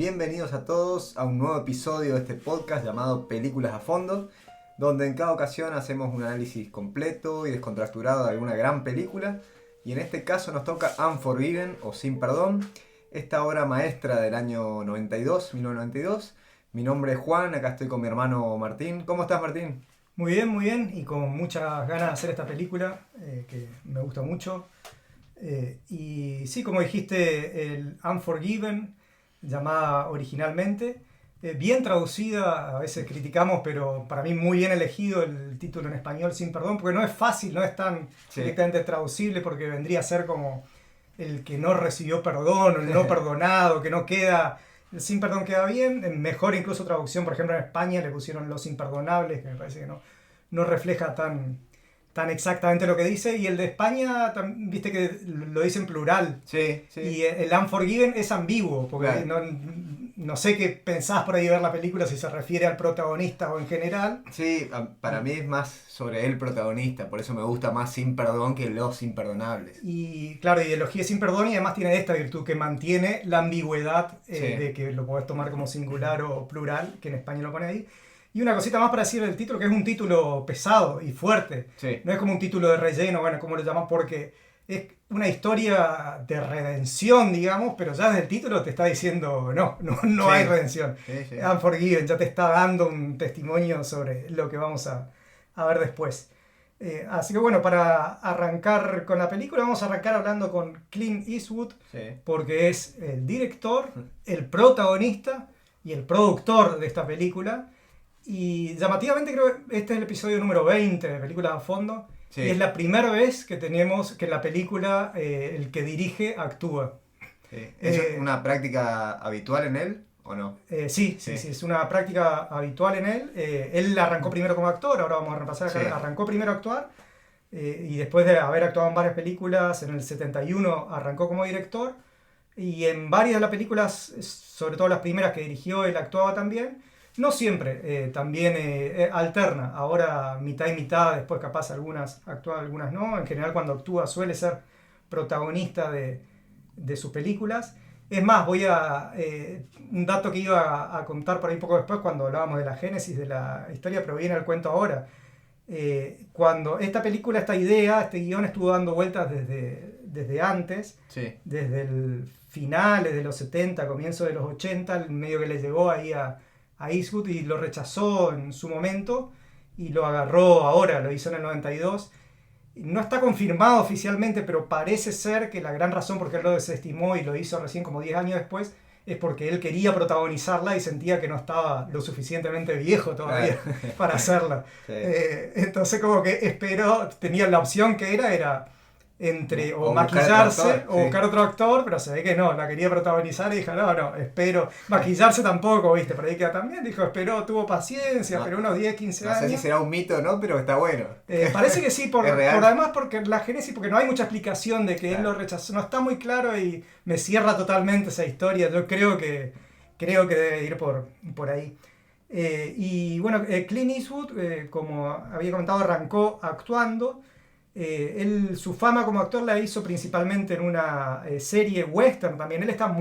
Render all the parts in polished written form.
Bienvenidos a todos a un nuevo episodio de este podcast llamado Películas a Fondo, donde en cada ocasión hacemos un análisis completo y descontracturado de alguna gran película, y en este caso nos toca Unforgiven o Sin Perdón, esta obra maestra del año 1992. Mi nombre es Juan, acá estoy con mi hermano Martín. ¿Cómo estás, Martín? Muy bien, y con muchas ganas de hacer esta película, que me gusta mucho. Y sí, como dijiste, el Unforgiven, llamada originalmente, bien traducida, a veces criticamos, pero para mí muy bien elegido el título en español, Sin Perdón, porque no es fácil, no es tan directamente traducible, porque vendría a ser como el que no recibió perdón, o el no perdonado, que no queda... El Sin Perdón queda bien, mejor incluso traducción, por ejemplo en España le pusieron Los Imperdonables, que me parece que no refleja tan exactamente lo que dice, y el de España, viste que lo dice en plural. Sí. Y el Unforgiven es ambiguo, porque Claro. no sé qué pensás por ahí ver la película, si se refiere al protagonista o en general. Sí, para mí es más sobre el protagonista, por eso me gusta más Sin Perdón que Los Imperdonables. Y claro, y elegí Sin Perdón, y además tiene esta virtud que mantiene la ambigüedad de que lo podés tomar como singular o plural, que en España lo pone ahí. Y una cosita más para decir del título, que es un título pesado y fuerte. Sí. No es como un título de relleno, bueno, como lo llaman, porque es una historia de redención, digamos, pero ya desde el título te está diciendo no hay redención. Sí. Unforgiven ya te está dando un testimonio sobre lo que vamos a ver después. Así que bueno, para arrancar con la película, vamos a arrancar hablando con Clint Eastwood, porque es el director, el protagonista y el productor de esta película. Y llamativamente creo que este es el episodio número 20 de Películas a Fondo. Sí. Y es la primera vez que tenemos que en la película el que dirige actúa. ¿Es una práctica habitual en él o no? Sí, es una práctica habitual en él. Él arrancó primero como actor, ahora vamos a repasar acá. Sí. Arrancó primero a actuar y después de haber actuado en varias películas, en el 71 arrancó como director. Y en varias de las películas, sobre todo las primeras que dirigió, él actuaba también. No siempre, también alterna, ahora mitad y mitad, después capaz algunas actúan, algunas no. En general cuando actúa suele ser protagonista de sus películas. Es más, un dato que iba a contar por ahí poco después cuando hablábamos de la génesis de la historia, pero viene al cuento ahora. Cuando esta película, esta idea, este guión estuvo dando vueltas desde antes, desde el finales de los 70, comienzo de los 80, el medio que le llegó ahí a Eastwood y lo rechazó en su momento y lo agarró ahora, lo hizo en el 92. No está confirmado oficialmente, pero parece ser que la gran razón por qué él lo desestimó y lo hizo recién como 10 años después es porque él quería protagonizarla y sentía que no estaba lo suficientemente viejo todavía para hacerla. Entonces como que esperó, tenía la opción que era entre o maquillarse o buscar otro actor, pero se ve que no, la quería protagonizar y dijo, no, espero. Maquillarse tampoco, viste, pero ahí queda también. Dijo, esperó, tuvo paciencia, esperó unos 10, 15 años. No sé si será un mito o no, pero está bueno. Parece que sí, además porque la génesis, porque no hay mucha explicación de que él lo rechazó. No está muy claro y me cierra totalmente esa historia. Yo creo que debe ir por ahí. Y bueno, Clint Eastwood, como había comentado, arrancó actuando. Su fama como actor la hizo principalmente en una serie western también. Él está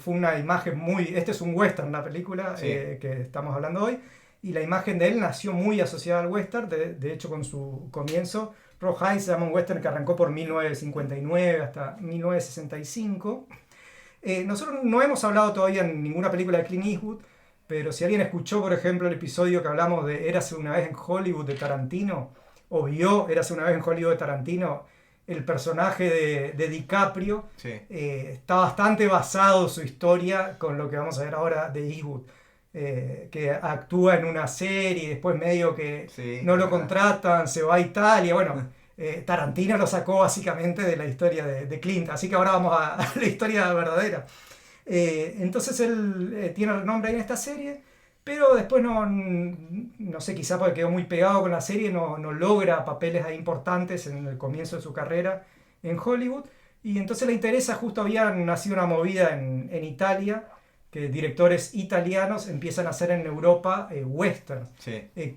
fue una imagen muy... Este es un western, la película que estamos hablando hoy. Y la imagen de él nació muy asociada al western. De hecho, con su comienzo, Rawhide se llama un western que arrancó por 1959 hasta 1965. Nosotros no hemos hablado todavía en ninguna película de Clint Eastwood, pero si alguien escuchó, por ejemplo, el episodio que hablamos de Érase una vez en Hollywood de Tarantino, o vio Érase una vez en Hollywood de Tarantino, el personaje de DiCaprio, está bastante basado su historia con lo que vamos a ver ahora de Eastwood, que actúa en una serie y después medio que no lo contratan, se va a Italia. Bueno, Tarantino lo sacó básicamente de la historia de Clint, así que ahora vamos a la historia verdadera. Entonces él tiene renombre ahí en esta serie, pero después no sé, quizá porque quedó muy pegado con la serie, no logra papeles ahí importantes en el comienzo de su carrera en Hollywood. Y entonces le interesa, justo había nacido una movida en Italia, que directores italianos empiezan a hacer en Europa westerns,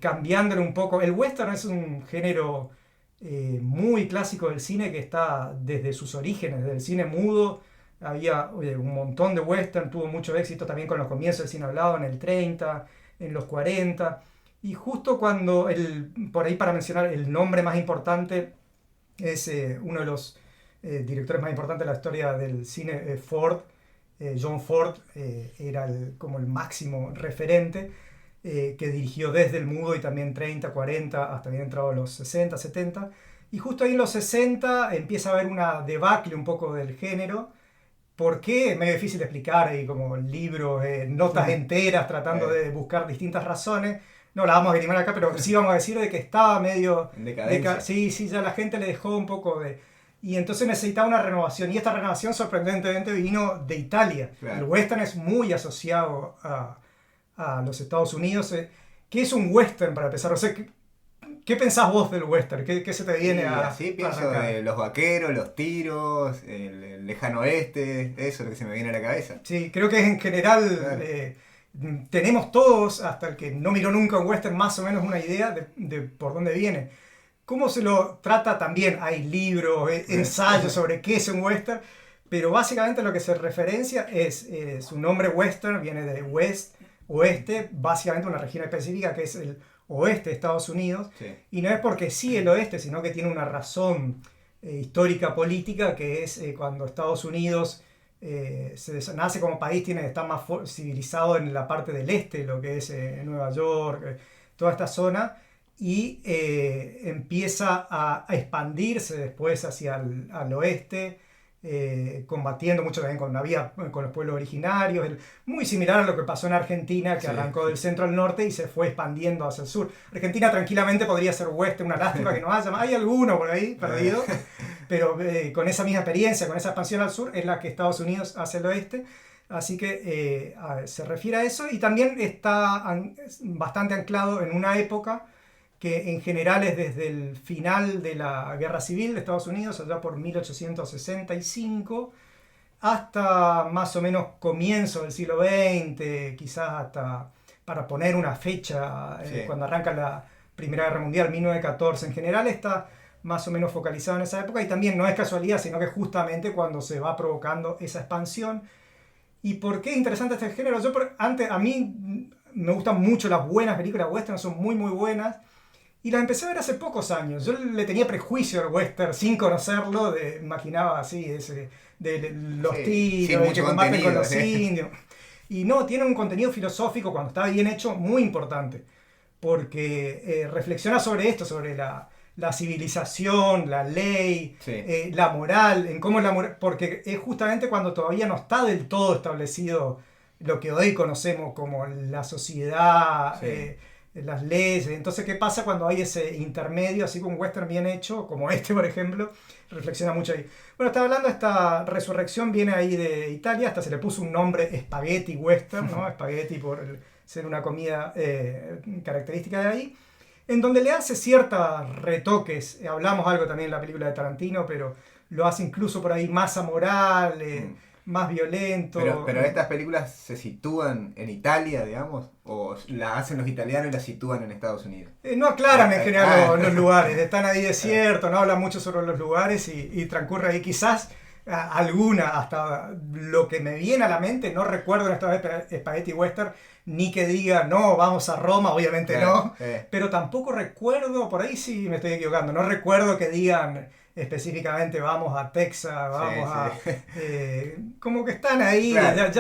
cambiándole un poco. El western es un género muy clásico del cine que está desde sus orígenes, del cine mudo había un montón de western, tuvo mucho éxito también con los comienzos del cine hablado en el 30, en los 40, y justo cuando, por ahí para mencionar el nombre más importante, es uno de los directores más importantes de la historia del cine, Ford. John Ford era como el máximo referente, que dirigió desde el mudo y también 30, 40, hasta bien entrado los 60, 70. Y justo ahí en los 60 empieza a haber una debacle un poco del género. ¿Por qué? Es medio difícil de explicar, hay como libros, notas enteras tratando de buscar distintas razones. No la vamos a animar acá, pero sí vamos a decir de que estaba medio... Sí, ya la gente le dejó un poco de... Y entonces necesitaba una renovación. Y esta renovación sorprendentemente vino de Italia. Claro. El western es muy asociado a los Estados Unidos. ¿Qué es un western para empezar? O sea, ¿qué pensás vos del western? ¿Qué se te viene a...? Así pienso de los vaqueros, los tiros, el lejano oeste, eso es lo que se me viene a la cabeza. Sí, creo que en general... Claro. Tenemos todos, hasta el que no miró nunca un western, más o menos una idea de por dónde viene. ¿Cómo se lo trata también? Hay libros, ensayos sobre qué es un western, pero básicamente lo que se referencia es su nombre western, viene de west, oeste, básicamente una región específica que es el oeste de Estados Unidos, sí. Y no es porque sí el oeste, sino que tiene una razón histórica, política, que es cuando Estados Unidos nace como país, está más civilizado en la parte del este, lo que es Nueva York, toda esta zona, y empieza a expandirse después hacia al oeste, combatiendo mucho también con los pueblos originarios, muy similar a lo que pasó en Argentina, que sí. Arrancó del centro al norte y se fue expandiendo hacia el sur. Argentina tranquilamente podría ser oeste, una lástima que no haya, hay alguno por ahí perdido, pero con esa misma experiencia, con esa expansión al sur, es la que Estados Unidos hace el oeste. Así que se refiere a eso, y también está bastante anclado en una época que en general es desde el final de la Guerra Civil de Estados Unidos, allá por 1865, hasta más o menos comienzo del siglo XX, quizás hasta para poner una fecha, sí. Cuando arranca la Primera Guerra Mundial, 1914. En general está más o menos focalizado en esa época, y también no es casualidad, sino que justamente cuando se va provocando esa expansión. ¿Y por qué es interesante este género? A mí me gustan mucho las buenas películas western, son muy muy buenas. Y las empecé a ver hace pocos años. Yo le tenía prejuicio al western sin conocerlo, imaginaba así, de los tiros, que combaten con los indios. Y no, tiene un contenido filosófico, cuando está bien hecho, muy importante. Porque reflexiona sobre esto, sobre la civilización, la ley, sí. La moral, en cómo la moral, porque es justamente cuando todavía no está del todo establecido lo que hoy conocemos como la sociedad, sí. Las leyes. Entonces, ¿qué pasa cuando hay ese intermedio, así como un western bien hecho, como este, por ejemplo? Reflexiona mucho ahí. Bueno, estaba hablando de esta resurrección, viene ahí de Italia, hasta se le puso un nombre spaghetti western, ¿no? Spaghetti por ser una comida característica de ahí, en donde le hace ciertos retoques. Hablamos algo también en la película de Tarantino, pero lo hace incluso por ahí más amoral, más violento. Pero estas películas se sitúan en Italia, digamos, o la hacen los italianos y las sitúan en Estados Unidos. No aclaran en general los lugares, están ahí desiertos, no hablan mucho sobre los lugares y transcurre ahí quizás alguna, hasta lo que me viene a la mente, no recuerdo en esta vez Spaghetti Western, ni que diga, no, vamos a Roma, obviamente no, pero tampoco recuerdo, por ahí sí me estoy equivocando, no recuerdo que digan específicamente vamos a Texas, vamos como que están ahí, claro.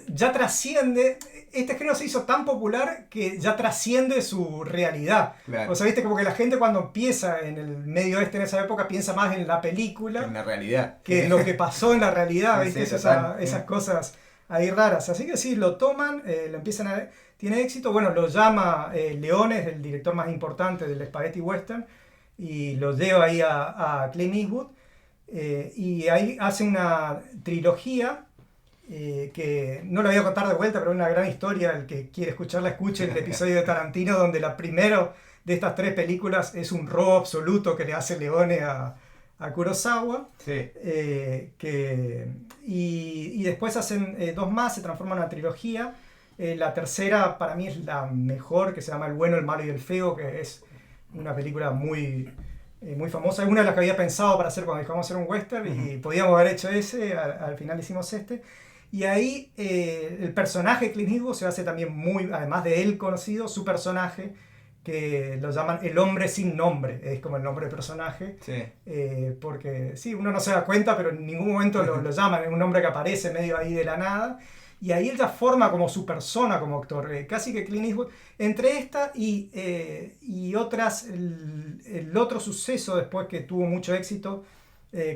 ya trasciende, este género se hizo tan popular que ya trasciende su realidad. Claro. O sea, viste, como que la gente cuando empieza en el medio oeste en esa época piensa más en la película en la realidad que en lo que pasó en la realidad, ¿viste? Esas cosas ahí raras. Así que sí, lo toman, lo empiezan a... Tiene éxito, bueno, lo llama Leone, el director más importante del Spaghetti Western, y lo lleva ahí a Clint Eastwood, y ahí hace una trilogía que no lo voy a contar de vuelta, pero es una gran historia. El que quiere escucharla, escuche el episodio de Tarantino, donde la primera de estas tres películas es un robo absoluto que le hace Leone a Kurosawa. Sí. Y después hacen dos más, se transforma en una trilogía. La tercera para mí es la mejor, que se llama El bueno, el malo y el feo, que es una película muy, muy famosa. Es una de las que había pensado para hacer cuando dejamos hacer un western y podíamos haber hecho ese, al final hicimos este. Y ahí el personaje Clint Eastwood se hace también muy, además de él conocido, su personaje, que lo llaman el hombre sin nombre, es como el nombre del personaje, Sí. porque sí, uno no se da cuenta, pero en ningún momento lo llaman, es un nombre que aparece medio ahí de la nada, y ahí él ya forma como su persona como actor, casi que Clint Eastwood, entre esta y otras, el otro suceso después que tuvo mucho éxito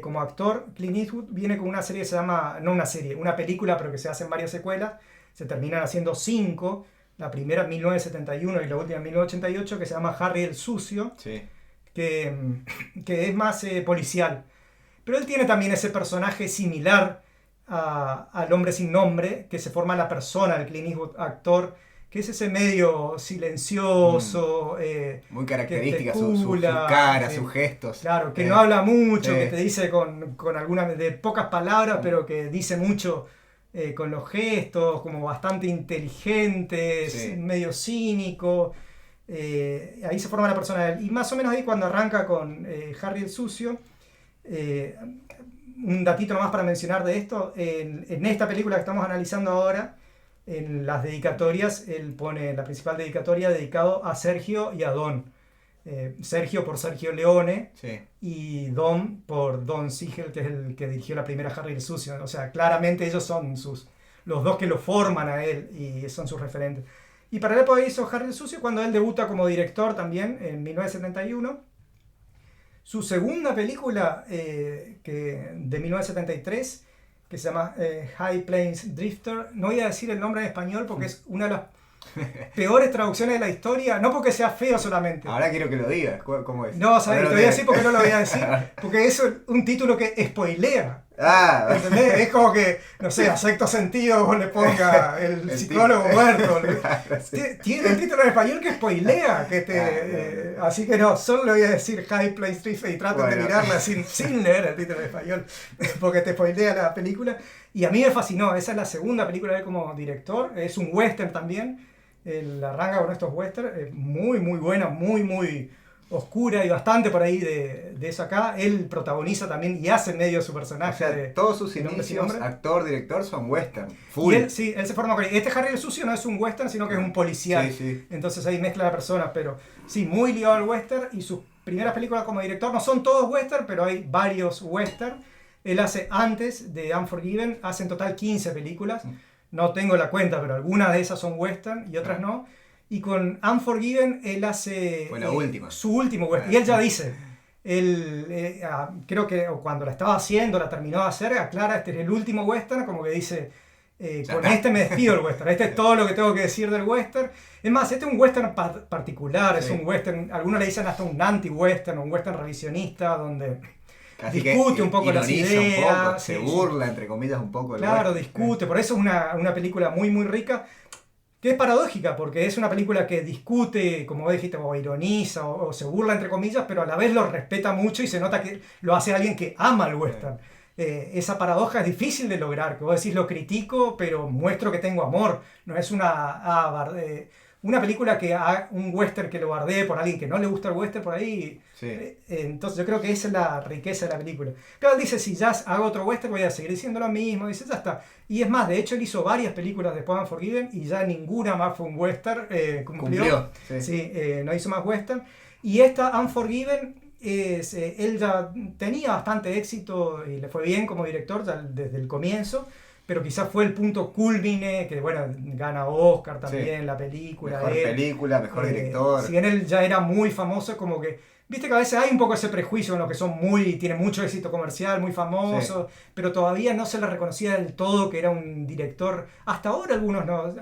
como actor, Clint Eastwood viene con una serie que se llama, no una serie, una película, pero que se hacen varias secuelas, se terminan haciendo 5, la primera en 1971 y la última en 1988, que se llama Harry el Sucio, Sí. que es más policial. Pero él tiene también ese personaje similar al hombre sin nombre, que se forma la persona, el Clint Eastwood actor, que es ese medio silencioso, muy que característica, su especula, cara, sí. sus gestos. Claro, que no habla mucho, sí. que te dice con algunas de pocas palabras, pero que dice mucho con los gestos, como bastante inteligente, Sí. medio cínico. Ahí se forma la persona de él. Y más o menos ahí cuando arranca con Harry el Sucio, un datito nomás para mencionar de esto, en esta película que estamos analizando ahora, en las dedicatorias, él pone la principal dedicatoria dedicado a Sergio y a Don. Sergio por Sergio Leone, Sí. y Don por Don Siegel, que es el que dirigió la primera Harry el Sucio. O sea, claramente ellos son los dos que lo forman a él y son sus referentes. Y para la época hizo Harry el Sucio cuando él debuta como director también en 1971. Su segunda película de 1973, que se llama High Plains Drifter, no voy a decir el nombre en español porque es una de las peores traducciones de la historia, no porque sea feo solamente. Ahora quiero que lo digas, ¿cómo es? No, ¿sabes? Te voy a decir porque no lo voy a decir, porque es un título que spoilea. Ah, ¿Entendés? Es como que, no sé, a sexto sentido vos le ponga el psicólogo muerto. Claro, sí. Tiene un título en español que spoilea. Así que no, solo le voy a decir High Place Drift y traten de mirarla sin leer el título en español, porque te spoilea la película. Y a mí me fascinó, esa es la segunda película de él como director, es un western también. Él arranca con estos westerns, muy buena, muy oscura y bastante por ahí de eso acá. Él protagoniza también y hace medio su personaje. O sea, de todos sus de Hombre sin inicios, Nombre. actor, director, son western. Y Full. él se forma con este Harry el Sucio no es un western, sino que es un policial. Sí, sí. Entonces ahí mezcla de personas, pero sí, muy ligado al western. Y sus primeras películas como director no son todos western, pero hay varios western. Él hace antes de Unforgiven, hace en total 15 películas. No tengo la cuenta, pero algunas de esas son western y otras no. Y con Unforgiven él hace Fue la última. su último western. Y él ya dice, creo que cuando la estaba haciendo, la terminó de hacer, aclara, este es el último western, como que dice, con este me despido del western, este es todo lo que tengo que decir del western. Es más, este es un western particular, Sí. es un western, algunos le dicen hasta un anti-western, un western revisionista, donde Casi discute que un poco las ironiza un ideas, poco, se burla, entre comillas, un poco del claro, western. discute, por eso es una película muy rica, que es paradójica, porque es una película que discute, como vos dijiste, o ironiza, o se burla, entre comillas, pero a la vez lo respeta mucho y se nota que lo hace alguien que ama el western. Esa paradoja es difícil de lograr, que vos decís lo critico, pero muestro que tengo amor. No es una película que un western que lo bardee por alguien que no le gusta el western por ahí. Sí. Entonces yo creo que esa es la riqueza de la película. Pero él dice, si ya hago otro western voy a seguir diciendo lo mismo, dice, ya está. Y es más, de hecho él hizo varias películas después de Unforgiven y ya ninguna más fue un western. Cumplió. Sí. Sí, no hizo más western. Y esta Unforgiven, él ya tenía bastante éxito y le fue bien como director ya desde el comienzo. Pero quizás fue el punto culmine, que bueno, gana Oscar también, Sí. la película. Mejor película, mejor director. Si bien él ya era muy famoso, como que, viste que a veces hay un poco ese prejuicio en lo que tiene mucho éxito comercial, muy famoso, Sí. pero todavía no se le reconocía del todo que era un director. Hasta ahora algunos no,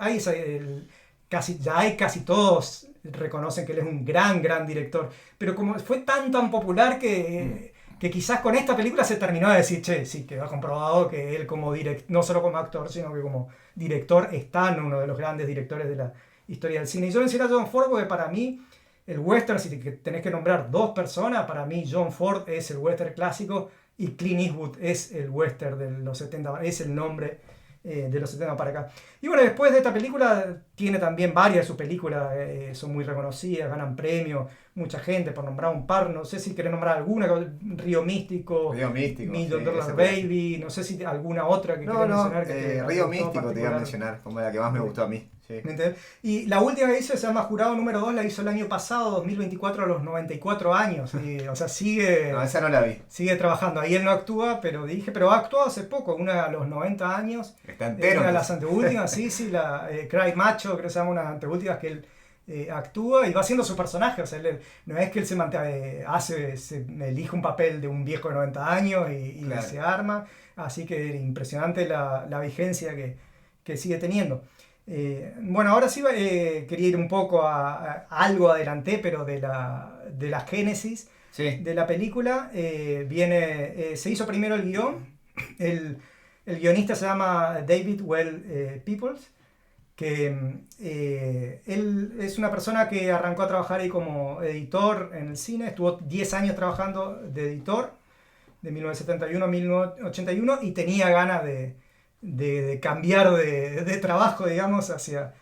casi todos reconocen que él es un gran director, pero como fue tan popular que quizás con esta película se terminó de decir, che, sí, quedó comprobado que él como no solo como actor, sino que como director está en uno de los grandes directores de la historia del cine. Y yo mencioné a John Ford porque para mí el western, si tenés que nombrar dos personas, para mí John Ford es el western clásico y Clint Eastwood es el western de los 70, es el nombre de los 70 para acá. Y bueno, después de esta película, tiene también varias de sus películas, son muy reconocidas, ganan premios, mucha gente, por nombrar un par, no sé si querés nombrar alguna, Río Místico, Million Dollar Baby, no sé si alguna otra que querés mencionar. Río Místico te iba a mencionar, como la que más me gustó a mí. Sí. Y la última que hizo se llama Jurado número 2, la hizo el año pasado, 2024, a los 94 años. Y, o sea, sigue. No, esa no la vi. Sigue trabajando. Ahí él no actúa, pero ha actuado hace poco, una a los 90 años. Está entero. Una de las anteúltimas, sí, la Cry Macho, creo que se llama una anteúltimas que él actúa y va haciendo su personaje. O sea, no es que él elige un papel de un viejo de 90 años y claro, se arma. Así que impresionante la vigencia que sigue teniendo. Bueno, ahora sí quería ir un poco a algo adelanté, pero de la génesis de la película. Se hizo primero el guión. El guionista se llama David Well Peoples, que él es una persona que arrancó a trabajar ahí como editor en el cine. Estuvo 10 años trabajando de editor, de 1971 a 1981, y tenía ganas de cambiar de trabajo, digamos, hacia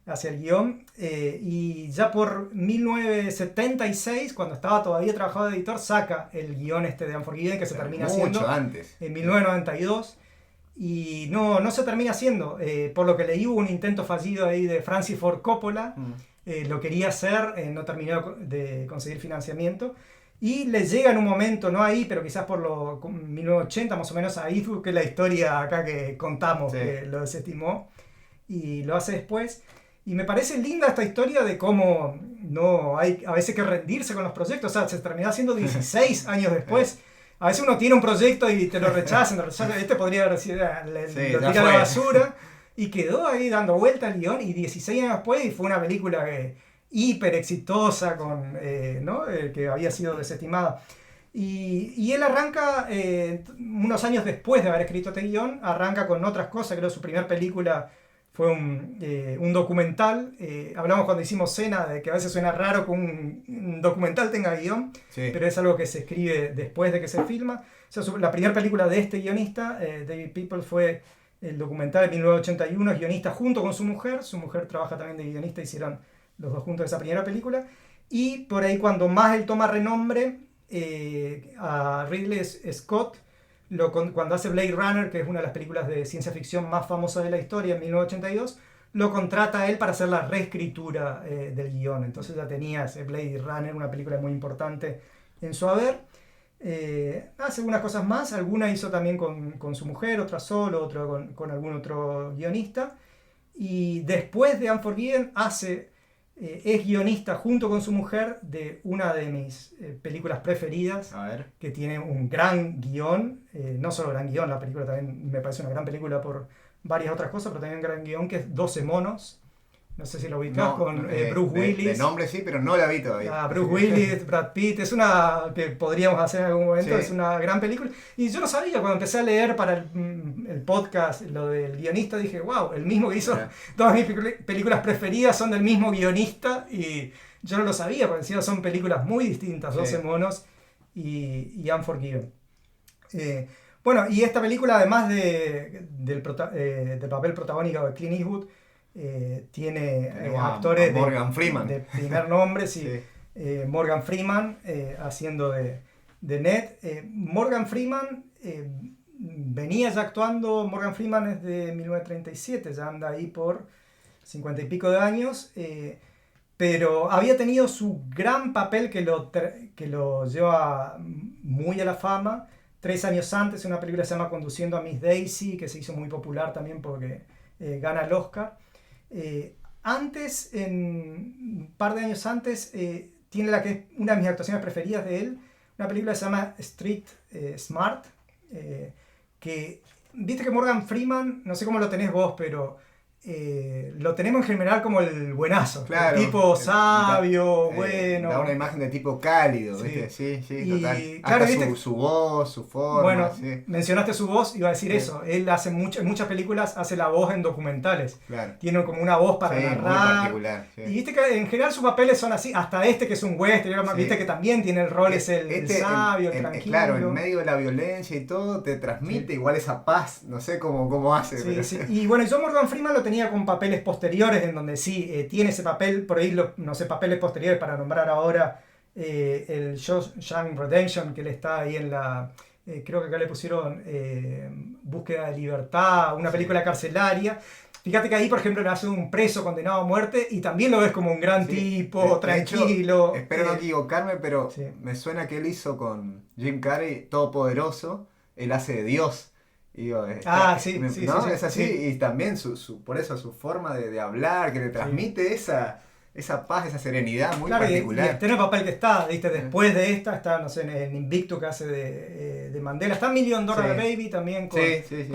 el guión. Y ya por 1976, cuando estaba todavía trabajando de editor, saca el guión de Unforgiven, que se termina haciendo antes. En 1992. Y no se termina haciendo. Por lo que leí, hubo un intento fallido ahí de Francis Ford Coppola. Lo quería hacer, no terminó de conseguir financiamiento. Y le llega en un momento, no ahí, pero quizás por 1980 más o menos, a Eastwood, que es la historia acá que contamos, que lo desestimó y lo hace después. Y me parece linda esta historia de cómo no hay a veces que rendirse con los proyectos. O sea, se terminó haciendo 16 años después. A veces uno tiene un proyecto y te lo rechazan. Este podría haber sido, lo tira a la basura. Y quedó ahí dando vuelta al guión. Y 16 años después, y fue una película hiper exitosa, que había sido desestimada. Y él arranca, unos años después de haber escrito este guión, arranca con otras cosas. Creo que su primera película fue un documental. Hablamos cuando hicimos Cena de que a veces suena raro que un documental tenga guión, pero es algo que se escribe después de que se filma. O sea, la primera película de este guionista, David Peoples, fue el documental de 1981. Es guionista junto con su mujer. Su mujer trabaja también de guionista, hicieron los dos juntos esa primera película. Y por ahí, cuando más él toma renombre, a Ridley Scott, cuando hace Blade Runner, que es una de las películas de ciencia ficción más famosas de la historia, en 1982, lo contrata a él para hacer la reescritura del guión. Entonces ya tenía ese Blade Runner, una película muy importante en su haber. Hace algunas cosas más, alguna hizo también con su mujer, otra solo, otra con algún otro guionista. Y después de Unforgiven es guionista junto con su mujer de una de mis películas preferidas, que tiene un gran guión, no solo gran guión, la película también me parece una gran película por varias otras cosas, pero también un gran guión, que es 12 monos. No sé si lo ubicás, con Bruce Willis. De nombre sí, pero no la vi todavía. Bruce Willis, Brad Pitt, es una que podríamos hacer en algún momento, es una gran película. Y yo no sabía, cuando empecé a leer para el podcast lo del guionista, dije, wow, el mismo que hizo todas mis películas preferidas son del mismo guionista, y yo no lo sabía, porque encima son películas muy distintas, 12 monos y Unforgiven. Bueno, y esta película, además del papel protagónico de Clint Eastwood, tiene actores Morgan Freeman de primer nombre, Morgan Freeman haciendo de Ned. Morgan Freeman venía ya actuando. Morgan Freeman es de 1937, ya anda ahí por 50 y pico de años, pero había tenido su gran papel que lo lleva muy a la fama 3 años antes, en una película que se llama Conduciendo a Miss Daisy, que se hizo muy popular también porque gana el Oscar. Un par de años antes, tiene la que es una de mis actuaciones preferidas de él, una película que se llama Street Smart, que viste que Morgan Freeman, no sé cómo lo tenés vos, pero lo tenemos en general como el buenazo, claro, el tipo sabio, bueno. Da una imagen de tipo cálido, Sí. ¿viste? Sí, Y, total. claro, Hasta ¿viste? su voz, su forma. Bueno, sí. mencionaste su voz, iba a decir eso. Él hace en muchas películas hace la voz en documentales. Claro. Tiene como una voz para narrar. Muy particular. Sí. Y viste que en general sus papeles son así, hasta este que es un western, viste que también tiene el rol, es el sabio, el tranquilo. Claro, en medio de la violencia y todo, te transmite igual esa paz, no sé cómo hace. Sí, pero... sí. Y bueno, yo Morgan Freeman lo tenía con papeles posteriores, en donde sí, tiene ese papel, por ahí, no sé, papeles posteriores para nombrar ahora el Shawshank Redemption, que él está ahí en la... creo que acá le pusieron Búsqueda de Libertad, una película carcelaria. Fíjate que ahí, por ejemplo, le hace un preso condenado a muerte y también lo ves como un gran tipo, tranquilo. Hecho, espero no equivocarme, pero me suena que él hizo con Jim Carrey Todopoderoso, él hace de Dios. Y digo, sí, ¿no? sí, es así, sí. Y también por eso su forma de hablar, que le transmite esa paz, esa serenidad muy particular. Y este no es el papel que está, ¿viste? Después de esta, está, no sé, en Invictus, que hace de Mandela. Está $1 Million Baby también con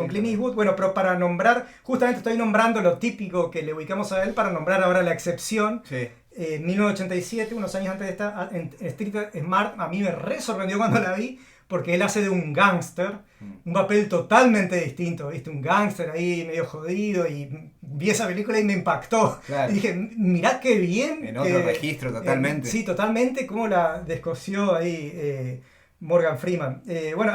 Clint Eastwood. Bueno, pero para nombrar, justamente estoy nombrando lo típico que le ubicamos a él, para nombrar ahora la excepción. Sí. 1987, unos años antes de esta, en Street Smart, a mí me re sorprendió cuando la vi, porque él hace de un gángster, un papel totalmente distinto, ¿viste? Un gángster ahí medio jodido, y vi esa película y me impactó. Claro. Y dije, mirá qué bien. En otro registro, totalmente. Sí, totalmente, cómo la descosió ahí Morgan Freeman. Bueno,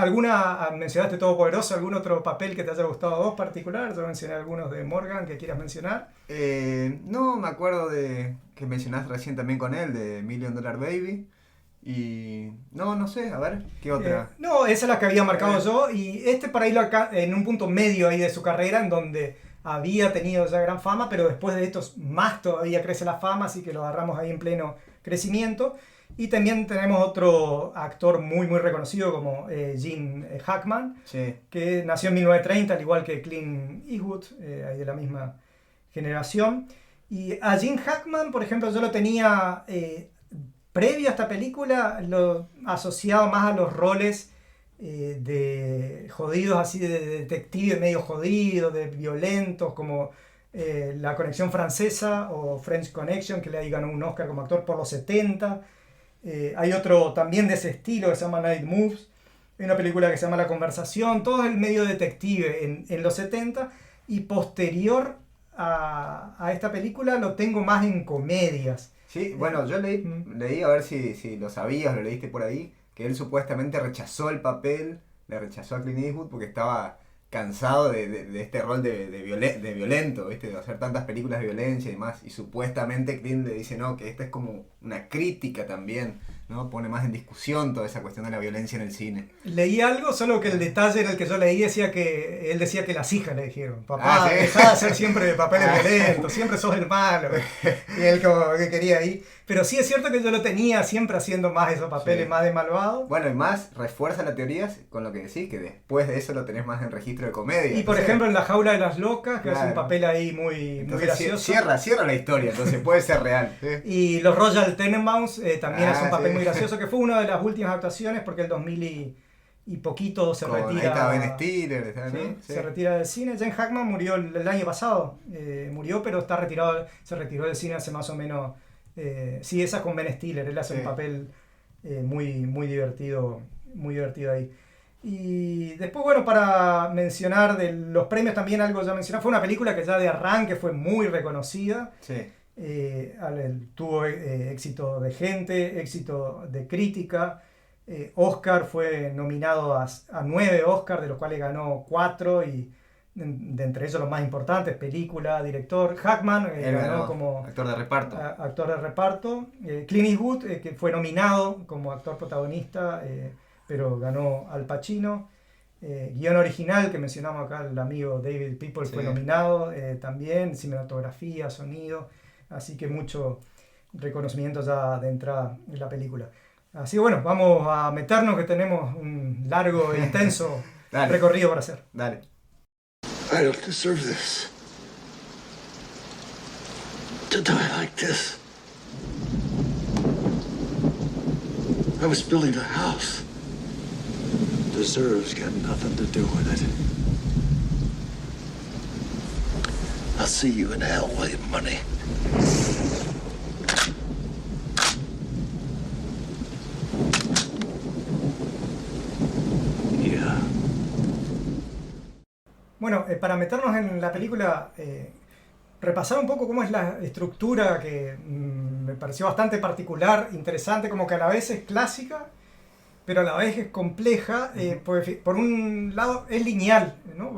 mencionaste Todopoderoso, ¿algún otro papel que te haya gustado a vos particular? Yo mencioné algunos de Morgan que quieras mencionar. No, me acuerdo de que mencionaste recién también con él, de $1 Million Baby. Y no sé, a ver, ¿qué otra? No, esa es la que había marcado yo, y para irlo acá en un punto medio ahí de su carrera, en donde había tenido ya gran fama, pero después de estos más todavía crece la fama, así que lo agarramos ahí en pleno crecimiento. Y también tenemos otro actor muy muy reconocido como Gene Hackman, que nació en 1930, al igual que Clint Eastwood, ahí de la misma generación. Y a Gene Hackman, por ejemplo, yo lo tenía... previo a esta película, lo asociado más a los roles de jodidos, así de detective medio jodido, de violentos, como La Conexión Francesa o French Connection, que le ganó un Oscar como actor por los 70. Hay otro también de ese estilo que se llama Night Moves. Hay una película que se llama La Conversación. Todo el medio detective en los 70. Y posterior a esta película lo tengo más en comedias. Sí, bueno, yo leí, a ver si lo sabías, lo leíste por ahí, que él supuestamente rechazó el papel, le rechazó a Clint Eastwood porque estaba cansado de este rol de violento, ¿viste? De hacer tantas películas de violencia y demás, y supuestamente Clint le dice, no, que esta es como una crítica también, ¿no? Pone más en discusión toda esa cuestión de la violencia en el cine. Leí algo, solo que el detalle en el que yo leí él decía que las hijas le dijeron, papá, dejá de hacer siempre papeles violentos, siempre sos el malo. Y él como que quería ahí. Pero sí es cierto que yo lo tenía siempre haciendo más esos papeles más de malvado. Bueno, y más refuerza la teoría con lo que decís, que después de eso lo tenés más en registro de comedia. Y por ejemplo en La Jaula de las Locas, que es un papel ahí muy gracioso. Cierra la historia, entonces puede ser real. ¿Sí? Y Los Royal Tenenbaums también es un papel muy gracioso, que fue una de las últimas actuaciones, porque el 2000 y poquito se retira. Ahí está Ben Stiller, se retira del cine. Jane Hackman murió el año pasado, pero está retirado, se retiró del cine hace más o menos... sí, esa con Ben Stiller, él hace un papel muy divertido ahí. Y después, bueno, para mencionar de los premios también algo ya mencioné, fue una película que ya de arranque fue muy reconocida. Sí. Tuvo éxito de gente, éxito de crítica. Oscar fue nominado a 9 Oscars, de los cuales ganó 4, y de entre ellos los más importantes, película, director. Hackman ganó como actor de reparto. Actor de reparto. Clint Eastwood, que fue nominado como actor protagonista, pero ganó Al Pacino. Guión original, que mencionamos acá, el amigo David People fue nominado también, cinematografía, sonido, así que mucho reconocimiento ya de entrada en la película. Así que bueno, vamos a meternos, que tenemos un largo e intenso recorrido para hacer. Dale. I don't deserve this. To die like this. I was building a house. Deserves got nothing to do with it. I'll see you in hell, William Money. Yeah. Bueno, para meternos en la película, repasar un poco cómo es la estructura que me pareció bastante particular, interesante, como que a la vez es clásica, pero a la vez es compleja, porque por un lado es lineal, ¿no?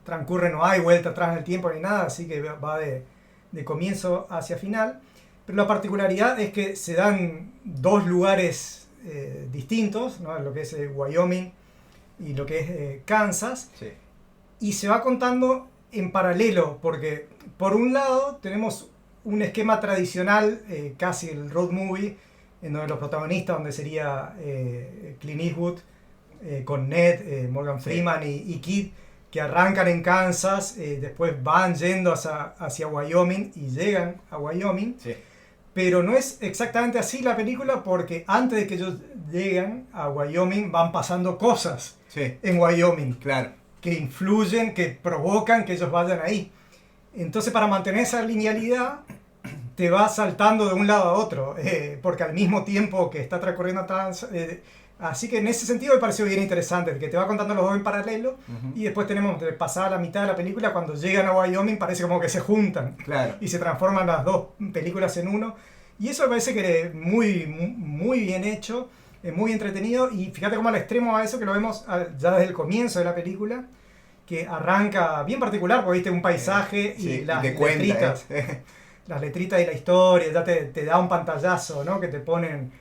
Transcurre, no hay vuelta atrás en el tiempo ni nada, así que va de comienzo hacia final, pero la particularidad es que se dan dos lugares distintos, ¿no? Lo que es Wyoming y lo que es Kansas, Sí. y se va contando en paralelo, porque por un lado tenemos un esquema tradicional, casi el road movie, en donde los protagonistas, donde sería Clint Eastwood, con Ned, Morgan Freeman y Kid, que arrancan en Kansas, después van yendo hacia Wyoming y llegan a Wyoming. Sí. Pero no es exactamente así la película, porque antes de que ellos lleguen a Wyoming van pasando cosas en Wyoming. Claro. Que influyen, que provocan que ellos vayan ahí. Entonces, para mantener esa linealidad, te vas saltando de un lado a otro, porque al mismo tiempo que está transcurriendo así que en ese sentido me pareció bien interesante, que te va contando los dos en paralelo, y después tenemos pasada la mitad de la película, cuando llegan a Wyoming parece como que se juntan, Claro. y se transforman las dos películas en uno, y eso me parece que muy bien hecho, muy entretenido, y fíjate cómo al extremo va eso, que lo vemos ya desde el comienzo de la película, que arranca bien particular, porque viste un paisaje y las letritas. Las letritas y la historia, ya te da un pantallazo, ¿no? Que te ponen...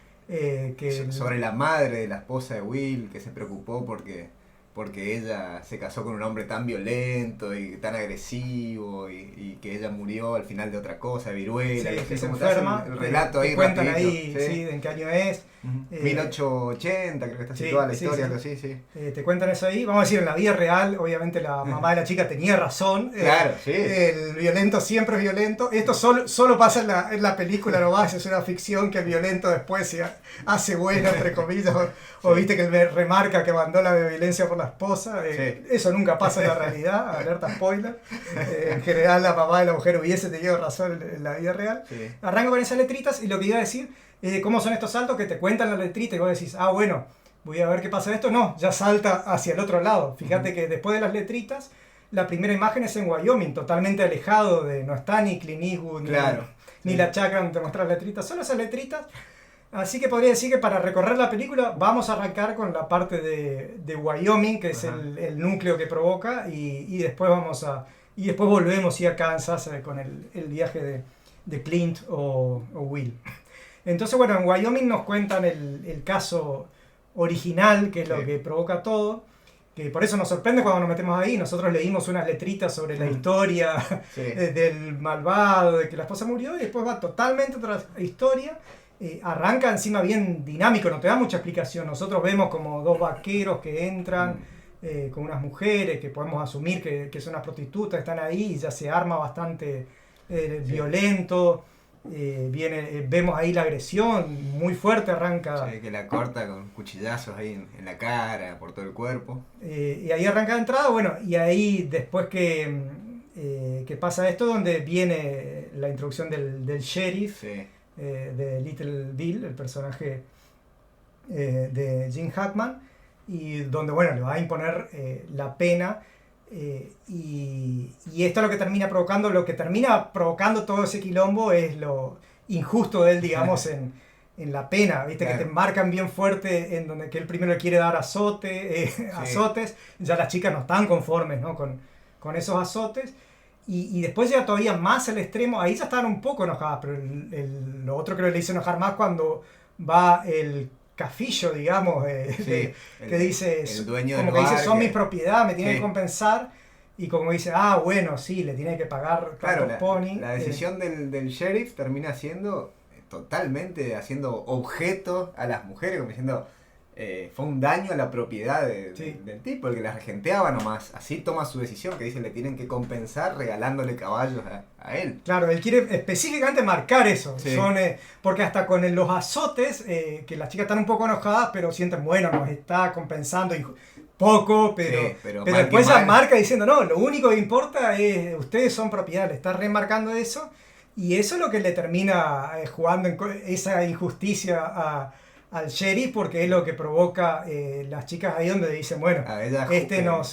sobre la madre de la esposa de Will, que se preocupó porque ella se casó con un hombre tan violento y tan agresivo y que ella murió al final de otra cosa, de viruela. Sí, y que se como te hacen enferma. El relato te ahí cuentan rapidito, ahí sí, en qué año es. 1880 creo que está Sí, situada la sí, historia, sí. algo así, sí. Te cuentan eso ahí. Vamos a decir, en la vida real, obviamente la mamá de la chica tenía razón. Claro, sí. El violento siempre es violento. Esto solo pasa en la película, no más, es una ficción que el violento después se hace bueno, entre comillas. O viste que él remarca que mandó la violencia por la esposa. Eso nunca pasa en la realidad, alerta spoiler. En general la mamá de la mujer hubiese tenido razón en la vida real. Sí. Arranco con esas letritas y lo que iba a decir es cómo son estos saltos que te cuentan la letrita y vos decís, bueno, voy a ver qué pasa esto. No, ya salta hacia el otro lado. Fíjate que después de las letritas, la primera imagen es en Wyoming, totalmente alejado no está ni Clint Eastwood, ni la chacra donde te muestra las letritas, solo esas letritas. Así que podría decir que para recorrer la película vamos a arrancar con la parte de Wyoming, que es el núcleo que provoca, y después después volvemos a Kansas con el viaje de Clint o Will. Entonces, bueno, en Wyoming nos cuentan el caso original, que es lo que provoca todo, que por eso nos sorprende cuando nos metemos ahí. Nosotros leímos unas letritas sobre la historia del malvado, de que la esposa murió, y después va totalmente otra historia. Arranca encima bien dinámico, no te da mucha explicación. Nosotros vemos como dos vaqueros que entran con unas mujeres que podemos asumir que son unas prostitutas, están ahí y ya se arma bastante violento. Vemos ahí la agresión muy fuerte, arranca. Sí, que la corta con cuchillazos ahí en la cara, por todo el cuerpo. Y ahí arranca de entrada, bueno, y ahí después que pasa esto, donde viene la introducción del sheriff. De Little Bill, el personaje de Gene Hackman, y donde, bueno, le va a imponer la pena, y esto es lo que termina provocando todo ese quilombo, es lo injusto de él, digamos, en la pena, ¿viste? Claro. Que te marcan bien fuerte en donde que él primero le quiere dar azotes, ya las chicas no están conformes, ¿no? con esos azotes. Y después llega todavía más al extremo, ahí ya estaban un poco enojadas, pero lo otro que le hizo enojar más cuando va el cafillo, digamos, que dice, el dueño como del que bar, dice, son mis propiedades, me tienen que compensar, y como dice, bueno, sí, le tiene que pagar pony. La decisión del sheriff termina siendo totalmente haciendo objeto a las mujeres, como diciendo... fue un daño a la propiedad del tipo, el que la regenteaba nomás. Así toma su decisión, que dice le tienen que compensar regalándole caballos a él. Claro, él quiere específicamente marcar eso. Porque hasta con los azotes, que las chicas están un poco enojadas, pero sienten, bueno, nos está compensando. poco, Sí, pero mal después que ella mal. marca diciendo, no, lo único que importa es ustedes son propiedad, le está remarcando eso, y eso es lo que le termina jugando esa injusticia al sheriff, porque es lo que provoca las chicas ahí donde dicen, bueno, A ella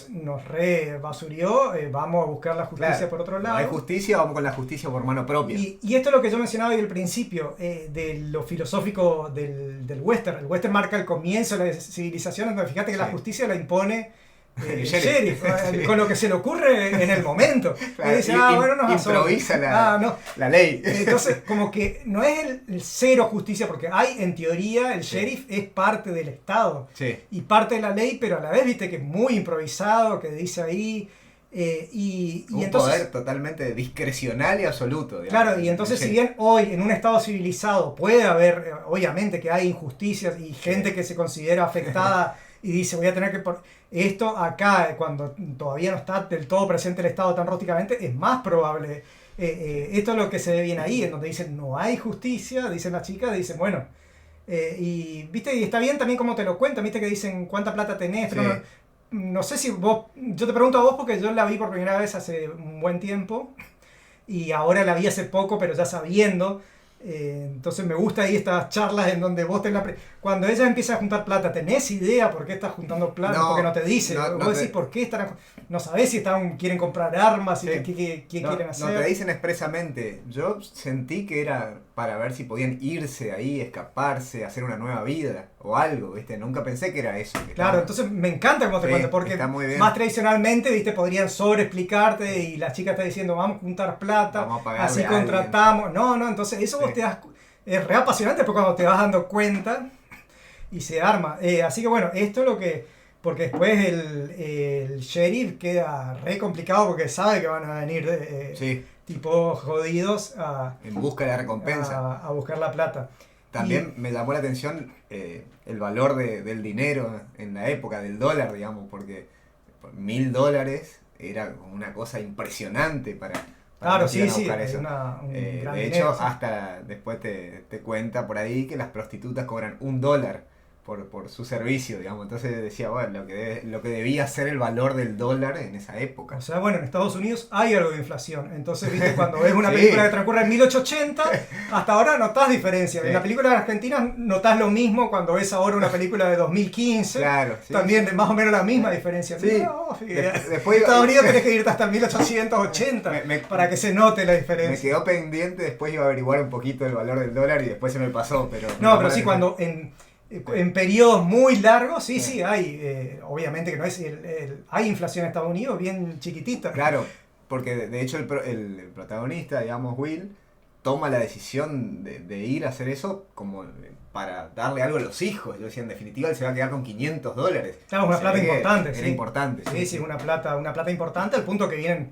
nos re basurió, vamos a buscar la justicia claro, por otro no lado. hay justicia, vamos con la justicia por mano propia. Y esto es lo que yo mencionaba hoy al principio, de lo filosófico del western. El western marca el comienzo de la civilización, donde fíjate que la Sí. justicia la impone el El sheriff, sheriff. con lo que se le ocurre en el momento. Claro, Y dice, y- bueno, nos asombra. improvisa No. la ley. Entonces, como que no es el cero justicia, porque hay, en teoría, el Sí. sheriff es parte del Estado Sí. y parte de la ley, pero a la vez, viste, que es muy improvisado, que dice ahí. Y Un entonces, poder totalmente discrecional y absoluto. Digamos. claro, y entonces si bien hoy en un estado civilizado puede haber, obviamente que hay injusticias y gente que se considera afectada y dice voy a tener que... Esto acá, cuando todavía no está del todo presente el Estado tan rústicamente, es más probable. Esto es lo que se ve bien ahí, en donde dicen no hay justicia, dicen las chicas, dicen bueno... y viste, y está bien también como te lo cuentan, viste que dicen cuánta plata tenés, pero Sí. no sé si vos, yo te pregunto a vos porque yo la vi por primera vez hace un buen tiempo y ahora la vi hace poco, pero ya sabiendo. Entonces me gusta ahí estas charlas en donde vos cuando ella empieza a juntar plata, ¿tenés idea por qué está juntando plata? No, Porque no te dice. no Vos decís por qué no sabés si quieren comprar armas y Sí. qué No, quieren no hacer. te dicen expresamente. Yo sentí que era para ver si podían irse ahí, escaparse, hacer una nueva vida o algo, ¿viste? Nunca pensé que era eso. Claro, entonces me encanta cómo te Sí, cuentan, porque está muy bien. más tradicionalmente, viste, podrían sobreexplicarte y la chica está diciendo vamos a juntar plata, Vamos a pagarle así a contratamos. No, entonces eso vos Sí. te das, es re apasionante porque cuando te vas dando cuenta y se arma. Así que bueno, esto es lo que, porque después el sheriff queda re complicado porque sabe que van a venir Sí, tipo jodidos en busca de la recompensa. a buscar la plata. También me llamó la atención el valor del dinero en la época, del dólar, digamos, porque $1.000 era como una cosa impresionante para Claro, los que iban a sí, buscar es eso. un gran De dinero, hecho, sí. hasta después te cuenta por ahí que las prostitutas cobran $1 por su servicio, digamos. Entonces decía, bueno, lo que debía ser el valor del dólar en esa época. O sea, bueno, en Estados Unidos hay algo de inflación. Entonces, viste, cuando ves una Sí. película que transcurre en 1880, hasta ahora notás diferencia. Sí. En la película de Argentina notás lo mismo cuando ves ahora una película de 2015. Claro, sí. También más o menos la misma diferencia. Sí. No, Después- en Estados Unidos tenés que irte hasta 1880 Me- para que se note la Me diferencia. quedó pendiente, después iba a averiguar un poquito el valor del dólar y después se me pasó, pero... No, pero sí, cuando en periodos muy largos, sí, hay. Obviamente que no es. Hay inflación en Estados Unidos bien chiquitita. Claro, porque de hecho el protagonista, digamos, Will, toma la decisión de ir a hacer eso como para darle algo a los hijos. Yo decía, en definitiva, él se va a quedar con $500. Claro, una Se plata ve que importante. Era sí. importante. Sí, una plata importante, al punto que vienen,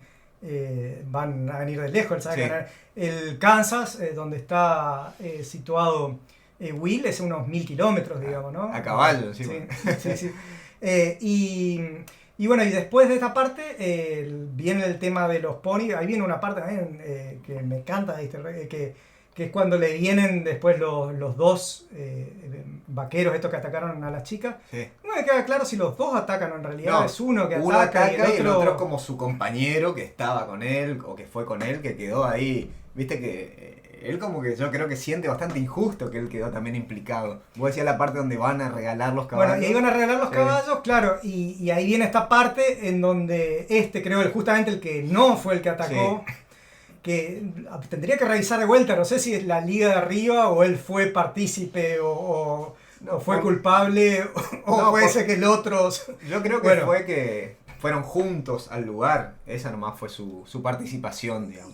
van a venir de lejos. ¿Sabes? Sí. El Kansas, donde está situado Will, es unos 1000 kilómetros, digamos, ¿no? A caballo, sí. Sí. Y bueno, y después de esta parte viene el tema de los ponis. Ahí viene una parte también que me encanta, que es cuando le vienen después los dos vaqueros estos que atacaron a las chicas. Sí. No me queda claro si los dos atacan o en realidad No, es uno que uno ataca, ataca y el otro es como su compañero que estaba con él o que fue con él, que quedó ahí. Viste que él como que yo creo que siente bastante injusto que él quedó también implicado. Vos decías la parte donde van a regalar los caballos. Bueno, y ahí van a regalar los Sí. caballos, claro, y ahí viene esta parte en donde creo justamente el que no fue el que atacó, que tendría que revisar de vuelta, no sé si es la liga de arriba o él fue partícipe o fue culpable o No, puede ser que el otro... Yo creo que Bueno. fue que fueron juntos al lugar. Esa nomás fue su participación, digamos.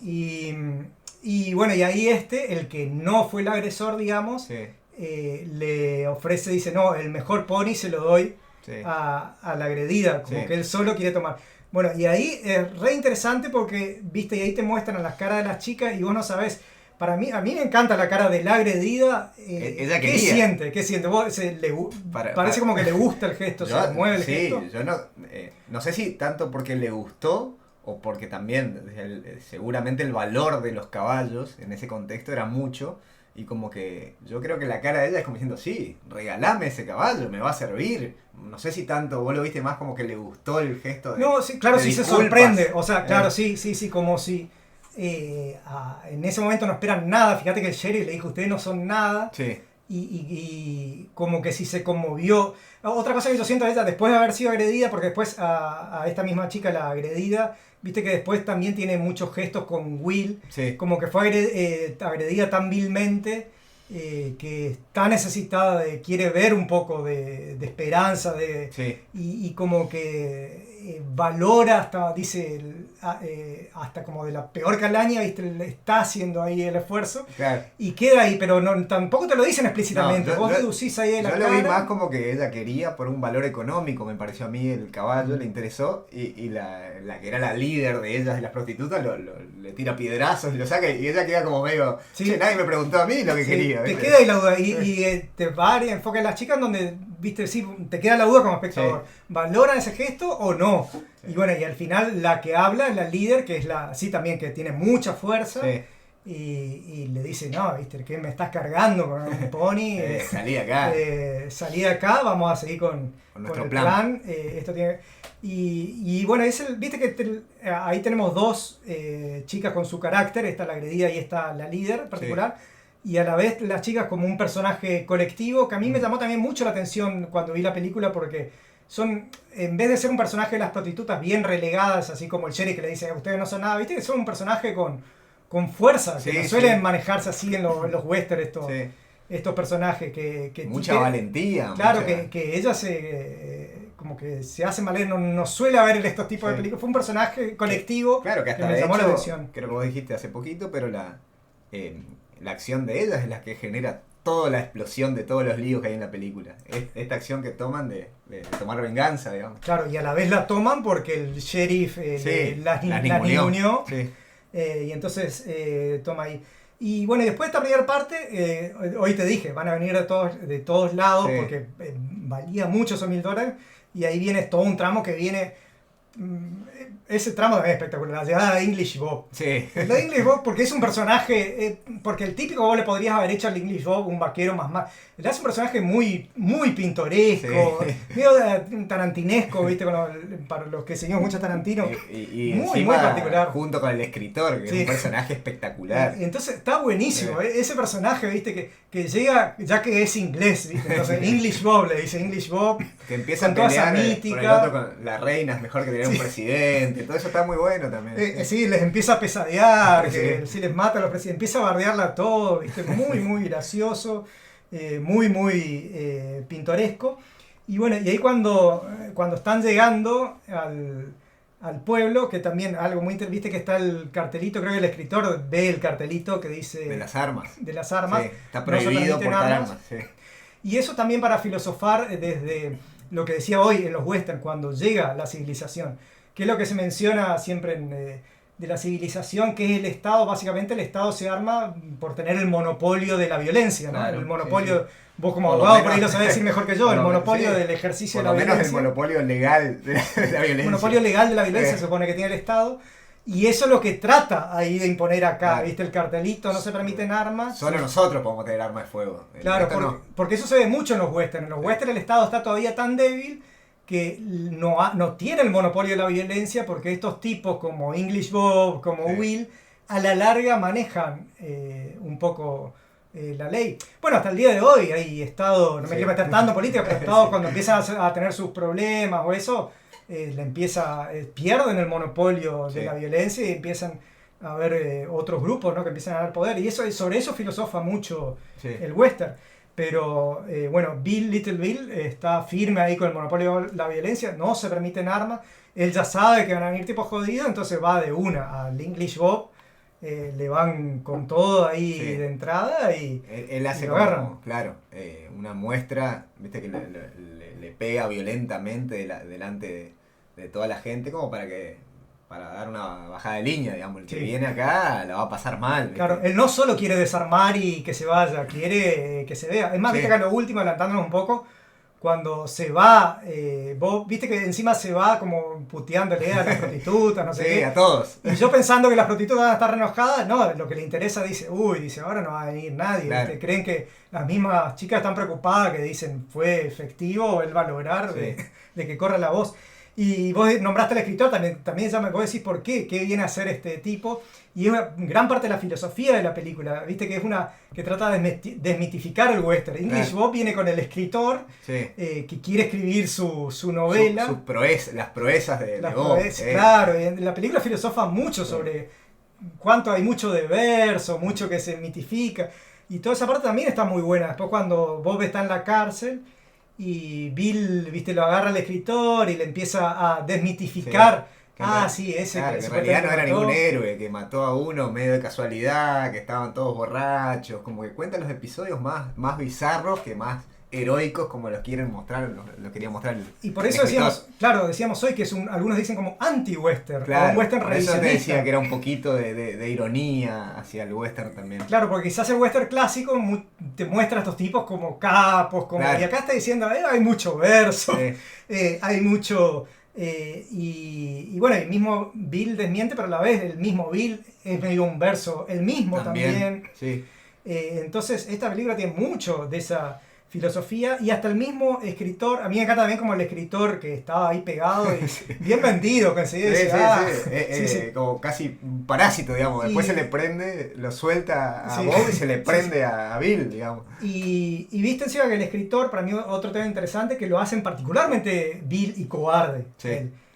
Y bueno, y ahí el que no fue el agresor, digamos, Sí, le ofrece, dice, no, el mejor pony se lo doy sí. a la agredida, como Sí. que él solo quiere tomar. Bueno, y ahí es re interesante porque, viste, y ahí te muestran a las caras de las chicas y vos no sabés. A mí me encanta la cara de la agredida. Ella ¿Qué quería. siente? ¿Qué siente? ¿Vos, parece como que le gusta el gesto, se le mueve el sí, gesto. yo no sé si tanto porque le gustó o porque también seguramente el valor de los caballos en ese contexto era mucho. Y como que yo creo que la cara de ella es como diciendo, sí, regalame ese caballo, me va a servir. No sé si tanto, vos lo viste más como que le gustó el gesto de... No, sí, claro, de sí se disculpas. sorprende. O sea, claro, sí, como si en ese momento no esperan nada. Fíjate que el sheriff le dijo, ustedes no son nada. Sí. Y como que si se conmovió. Otra cosa que yo siento de ella, después de haber sido agredida, porque después a esta misma chica, la agredida, viste que después también tiene muchos gestos con Will, Sí. como que fue agredida tan vilmente que está necesitada quiere ver un poco de esperanza, Sí. y como que valora hasta, dice, hasta como de la peor calaña, viste, le está haciendo ahí el esfuerzo. Claro. Y queda ahí, pero tampoco te lo dicen explícitamente. No, Vos deducís ahí de la yo cara. lo vi más como que ella quería por un valor económico, me pareció a mí el caballo, le interesó, y la que era la líder de ellas, de las prostitutas, le tira piedrazos y lo saca, y ella queda como medio, Sí. che, nadie me preguntó a mí lo que Sí, quería. te ¿viste? queda ahí la duda. Y te va y enfoca en las chicas donde, viste, sí, te queda la duda como espectador. Sí. ¿Valoran ese gesto o no? Sí. Y bueno, y al final la que habla es la líder, que es sí también, que tiene mucha fuerza. Sí. Y le dice, no, viste, que me estás cargando con un pony. Salí de acá. Salí de acá, vamos a seguir con nuestro el plan. Esto tiene, y bueno, viste que ahí tenemos dos chicas con su carácter, está la agredida y está la líder particular. Sí. Y a la vez las chicas como un personaje colectivo, que a mí me llamó también mucho la atención cuando vi la película, porque son, en vez de ser un personaje de las prostitutas bien relegadas, así como el sheriff que le dice, ustedes no son nada, viste que son un personaje con fuerza, que no suelen manejarse así en los westerns estos personajes que mucha valentía. Claro, mucha... que ella como que se hace valer, no suele haber estos tipos de películas. Fue un personaje colectivo claro, que hasta me llamó la atención. Creo que vos dijiste hace poquito, pero la acción de ella es la que genera toda la explosión de todos los líos que hay en la película. Esta acción que toman de tomar venganza, digamos. Claro, y a la vez la toman porque el sheriff las ninguneó. Sí. Y entonces toma ahí. Y bueno, y después de esta primera parte, hoy te dije, van a venir de todos lados porque valía mucho esos $1000. Y ahí viene todo un tramo que viene... ese tramo también es espectacular, la llegada de English Bob. Sí. La de English Bob, porque es un personaje, porque el típico vos le podrías haber hecho al English Bob un vaquero más. Le hace un personaje muy, muy pintoresco, medio tarantinesco, ¿viste? Para los que seguimos mucho a Tarantino. Y muy particular. Junto con el escritor, que es un personaje espectacular. Entonces está buenísimo, ese personaje, ¿viste? Que llega, ya que es inglés, ¿viste? Entonces English Bob le dice English Bob. Que empieza a pelear con el otro, con la reina es mejor que tener un presidente. Todo eso está muy bueno también. Sí, les empieza a pesadear, que si les mata a los presidentes, empieza a bardearla a todo, ¿viste? Muy gracioso, muy pintoresco. Y bueno, y ahí cuando están llegando al pueblo, que también algo muy interesante, viste que está el cartelito, creo que el escritor ve el cartelito que dice... De las armas. De las armas. Sí, está prohibido portar armas. Sí. Y eso también para filosofar desde lo que decía hoy en los westerns, cuando llega la civilización, que es lo que se menciona siempre de la civilización, que es el Estado. Básicamente el Estado se arma por tener el monopolio de la violencia, ¿no? Claro, el monopolio, vos como por abogado por ahí lo sabés decir mejor que yo, el monopolio del ejercicio de la violencia. Por lo menos el monopolio legal de la violencia. El monopolio legal de la violencia se supone que tiene el Estado. Y eso es lo que trata ahí de imponer acá, claro. ¿Viste? El cartelito, no se permiten armas. Solo nosotros podemos tener armas de fuego. Claro, porque eso se ve mucho en los westerns. En los westerns el Estado está todavía tan débil que no tiene el monopolio de la violencia, porque estos tipos como English Bob, como Will, a la larga manejan un poco la ley. Bueno, hasta el día de hoy hay Estado, no me quiero meter tanto en política, pero Estados cuando empiezan a tener sus problemas o eso... pierden el monopolio de la violencia y empiezan a haber otros grupos, ¿no? Que empiezan a dar poder, y sobre eso filosofa mucho el western. Pero bueno, Little Bill está firme ahí con el monopolio de la violencia, no se permiten armas, él ya sabe que van a venir tipos jodidos, entonces va de una al English Bob, le van con todo ahí de entrada y él hace como, claro, una muestra, viste, que le pega violentamente delante de toda la gente, como para dar una bajada de línea, digamos. El que viene acá la va a pasar mal, ¿viste? Claro, él no solo quiere desarmar y que se vaya, quiere que se vea. Es más, viste que a lo último, adelantándonos un poco, cuando se va, vos viste que encima se va como puteándole a las prostitutas, no sé Sí, qué. a todos. Y yo pensando que las prostitutas van a estar re enojadas, no, lo que le interesa dice, dice, ahora no va a venir nadie. Claro. ¿Viste? Creen que las mismas chicas están preocupadas, que dicen, fue efectivo, él va a lograr de que corra la voz. Y vos nombraste al escritor, también ya me puedo decir por qué viene a hacer este tipo. Y es una gran parte de la filosofía de la película, viste que es una que trata de desmitificar el western. English Bob viene con el escritor que quiere escribir su novela. Las proezas de Bob. Claro, y la película filosofa mucho sobre cuánto hay mucho de verso, mucho que se mitifica. Y toda esa parte también está muy buena. Después cuando Bob está en la cárcel y Bill, viste, lo agarra al escritor y le empieza a desmitificar. Ese claro, que en realidad no era ningún héroe, que mató a uno medio de casualidad, que estaban todos borrachos, como que cuentan los episodios más bizarros que más heroicos, como los quieren mostrar, lo quería mostrar y por eso decíamos hoy que es algunos dicen como anti-western, claro, o un western revisionista. Por eso te decía que era un poquito de ironía hacia el western también. Claro, porque quizás el western clásico te muestra a estos tipos como capos, y acá está diciendo, hay mucho verso, hay mucho... y bueno, el mismo Bill desmiente, pero a la vez el mismo Bill es medio un verso, el mismo también. Sí. Entonces esta película tiene mucho de esa filosofía y hasta el mismo escritor, a mí me encanta también como el escritor que estaba ahí pegado y bien vendido, que se como casi un parásito, digamos, después se le prende, lo suelta a Bob y se le prende a Bill, digamos. Y viste encima que el escritor, para mí otro tema interesante, que lo hacen particularmente vil y cobarde.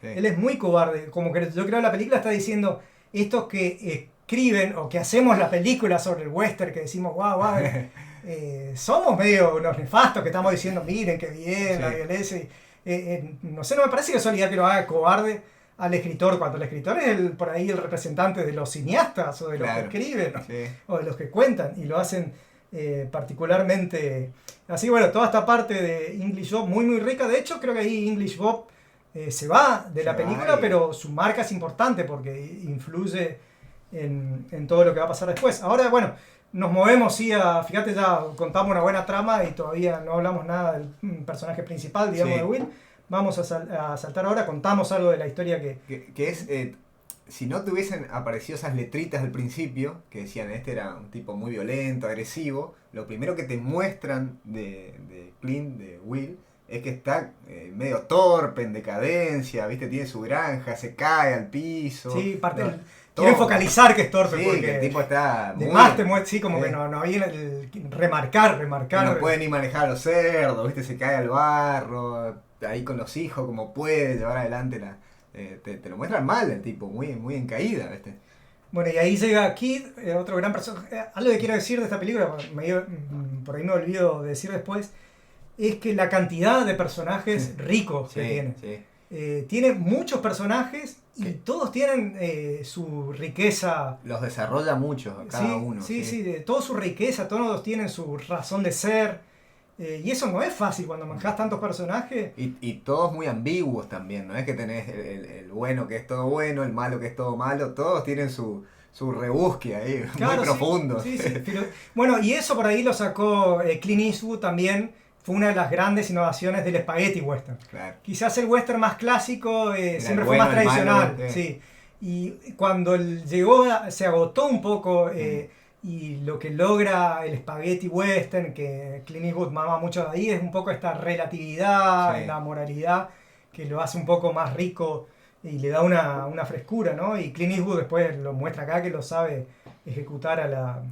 Él es muy cobarde, como que yo creo que la película está diciendo, estos que escriben o que hacemos la película sobre el western, que decimos, guau, somos medio unos nefastos que estamos diciendo, miren qué bien, la violencia. No sé, no me parece casualidad que lo haga cobarde al escritor, cuando el escritor es por ahí el representante de los cineastas o de los que escriben o de los que cuentan, y lo hacen particularmente así. Bueno, toda esta parte de English Bob muy muy rica. De hecho, creo que ahí English Bob se va de la película, pero su marca es importante porque influye en todo lo que va a pasar después. Ahora, bueno, nos movemos, fíjate, ya contamos una buena trama y todavía no hablamos nada del personaje principal, digamos, de Will. Vamos a saltar ahora, contamos algo de la historia que es, si no te hubiesen aparecido esas letritas al principio, que decían, este era un tipo muy violento, agresivo, lo primero que te muestran de Clint, de Will, es que está medio torpe, en decadencia, ¿viste? Tiene su granja, se cae al piso. Sí, quieren focalizar que es torpe, porque que el tipo está muy... Más te muestra, como que no había el remarcar. No puede ni manejar a los cerdos, ¿viste? Se cae al barro, ahí con los hijos, como puede llevar adelante te lo muestran mal el tipo, muy, muy en caída, ¿viste? Bueno, y ahí llega Kid, otro gran personaje. Algo que quiero decir de esta película, por ahí me olvido de decir después, es que la cantidad de personajes ricos que tiene. Tiene muchos personajes y todos tienen su riqueza. Los desarrolla mucho a cada uno. Sí, toda su riqueza, todos tienen su razón de ser. Y eso no es fácil cuando manejás tantos personajes. Y todos muy ambiguos también, no es que tenés el bueno que es todo bueno, el malo que es todo malo, todos tienen su rebusque ahí, muy profundo. Bueno, y eso por ahí lo sacó Clint Eastwood también. Fue una de las grandes innovaciones del spaghetti western. Claro. Quizás el western más clásico siempre fue más tradicional. Malo, Y cuando llegó, se agotó un poco y lo que logra el spaghetti western, que Clint Eastwood mama mucho de ahí, es un poco esta relatividad, la moralidad, que lo hace un poco más rico y le da una frescura, ¿no? Y Clint Eastwood después lo muestra acá que lo sabe ejecutar a la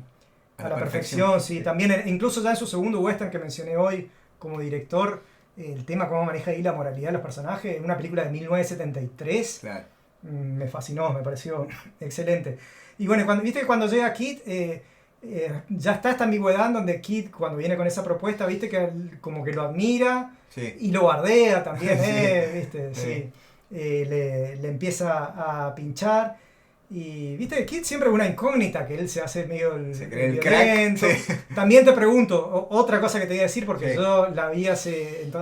perfección. También incluso ya en su segundo western que mencioné hoy como director, el tema cómo maneja ahí la moralidad de los personajes, en una película de 1973, me fascinó, me pareció excelente. Y bueno, cuando llega Kid, ya está esta ambigüedad donde Kid, cuando viene con esa propuesta, viste que como que lo admira y lo bardea también, ¿viste? Le empieza a pinchar. Y viste, Kid siempre es una incógnita, que él se hace medio se cree el crack. También te pregunto, otra cosa que te voy a decir, porque yo la vi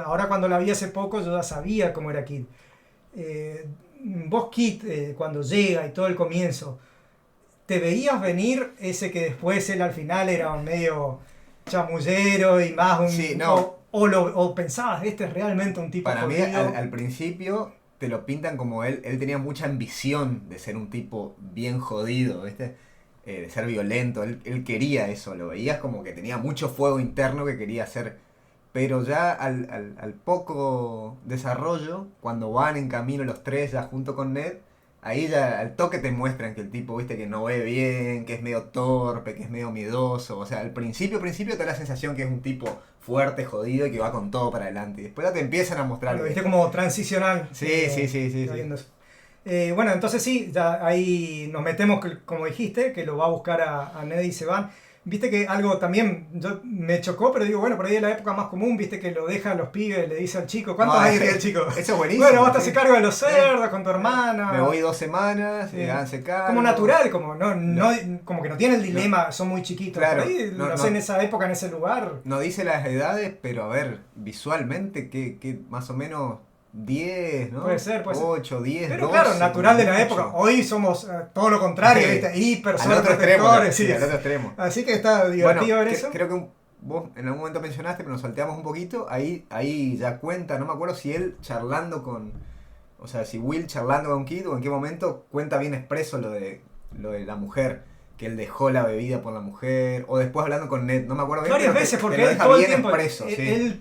ahora cuando la vi hace poco, yo ya sabía cómo era Kid. Vos Kid, cuando llega y todo el comienzo, ¿te veías venir ese que después él al final era un medio chamullero y más o pensabas, este es realmente un tipo Para mí, jodido. al principio te lo pintan como él tenía mucha ambición de ser un tipo bien jodido, ¿viste? De ser violento, él quería eso, lo veías como que tenía mucho fuego interno que quería hacer. Pero ya al poco desarrollo, cuando van en camino los tres ya junto con Ned, ahí ya al toque te muestran que el tipo, viste, que no ve bien, que es medio torpe, que es medio miedoso. O sea, al principio te da la sensación que es un tipo fuerte, jodido y que va con todo para adelante. Y después ya te empiezan a mostrar. Lo viste como transicional. Sí. Bueno, entonces sí, ya ahí nos metemos, como dijiste, que lo va a buscar a Ned y se van. Viste que algo también me chocó, pero digo, bueno, por ahí es la época más común, viste que lo deja a los pibes, le dice al chico, ¿cuántos hay el chico? Eso es buenísimo. Bueno, vos te haces cargo de los cerdos con tu hermana. Me voy 2 semanas, háganse cargo. Como natural, como como que no tiene el dilema, son muy chiquitos. Claro, por ahí, no sé, en esa época, en ese lugar. No dice las edades, pero a ver, visualmente, que más o menos 10, ¿no? Puede ser. 8, 10, pero 12, claro, natural de la 8. época. Hoy somos todo lo contrario, ¿viste? Hiper al otro extremo, protectores. sí, al otro extremo. Así que está divertido ver eso. Creo que vos en algún momento mencionaste, pero nos salteamos un poquito. Ahí ya cuenta, no me acuerdo si él charlando con. O sea, si Will charlando con Kid o en qué momento cuenta bien expreso lo de la mujer. Que él dejó la bebida por la mujer. O después hablando con Ned, no me acuerdo bien. Varias veces, porque él todo el tiempo. Él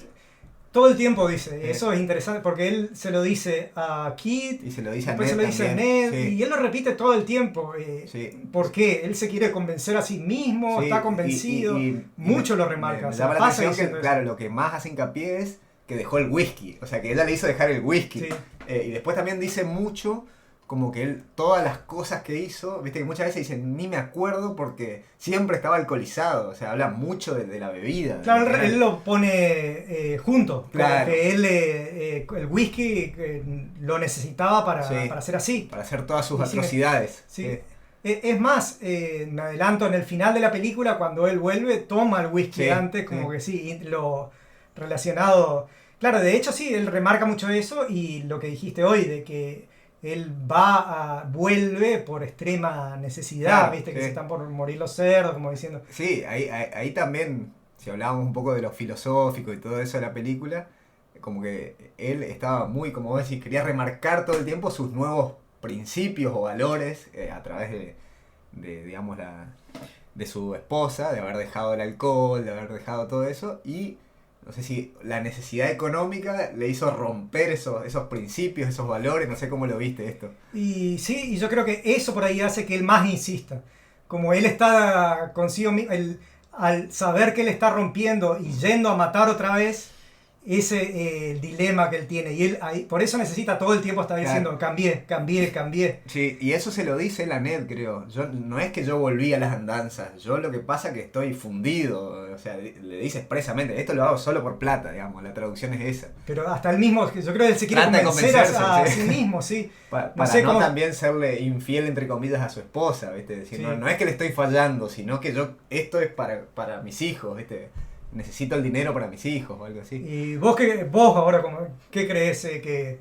todo el tiempo dice, eso es interesante, porque él se lo dice a Kid, y se lo dice a después Ned, se lo dice también, a Ned, y él lo repite todo el tiempo. ¿Por qué? Él se quiere convencer a sí mismo, está convencido, mucho lo remarca. Me llama la atención que, claro, lo que más hace hincapié es que dejó el whisky, o sea, que ella le hizo dejar el whisky. Y después también dice mucho como que él, todas las cosas que hizo, viste que muchas veces dicen, ni me acuerdo porque siempre estaba alcoholizado, o sea, habla mucho de la bebida. Claro, él lo pone junto, claro. Como que él, el whisky lo necesitaba para ser así. Para hacer todas sus atrocidades. Es más, me adelanto en el final de la película, cuando él vuelve, toma el whisky antes, como que sí, lo relacionado. Claro, de hecho sí, él remarca mucho eso y lo que dijiste hoy, de que él vuelve por extrema necesidad, claro, viste que se están por morir los cerdos, como diciendo. Sí, ahí también, si hablábamos un poco de lo filosófico y todo eso de la película, como que él estaba muy, como vos decís, quería remarcar todo el tiempo sus nuevos principios o valores a través de digamos, de su esposa, de haber dejado el alcohol, de haber dejado todo eso, y no sé si la necesidad económica le hizo romper esos principios, esos valores, no sé cómo lo viste esto. Y sí, y yo creo que eso por ahí hace que él más insista. Como él está consigo mismo, al saber que él está rompiendo y yendo a matar otra vez, ese el dilema que él tiene. Y él ahí, por eso necesita todo el tiempo estar diciendo, cambié. Sí, y eso se lo dice él a Ned, creo. No es que yo volví a las andanzas, yo lo que pasa es que estoy fundido. O sea, le dice expresamente, esto lo hago solo por plata, digamos, la traducción es esa. Pero hasta él mismo, yo creo que él se quiere convencer a sí mismo, sí. Para no también serle infiel, entre comillas, a su esposa, ¿viste? Decir, no es que le estoy fallando, sino que esto es para mis hijos, ¿viste? Necesito el dinero para mis hijos o algo así. ¿Y vos ahora qué crees? ¿Que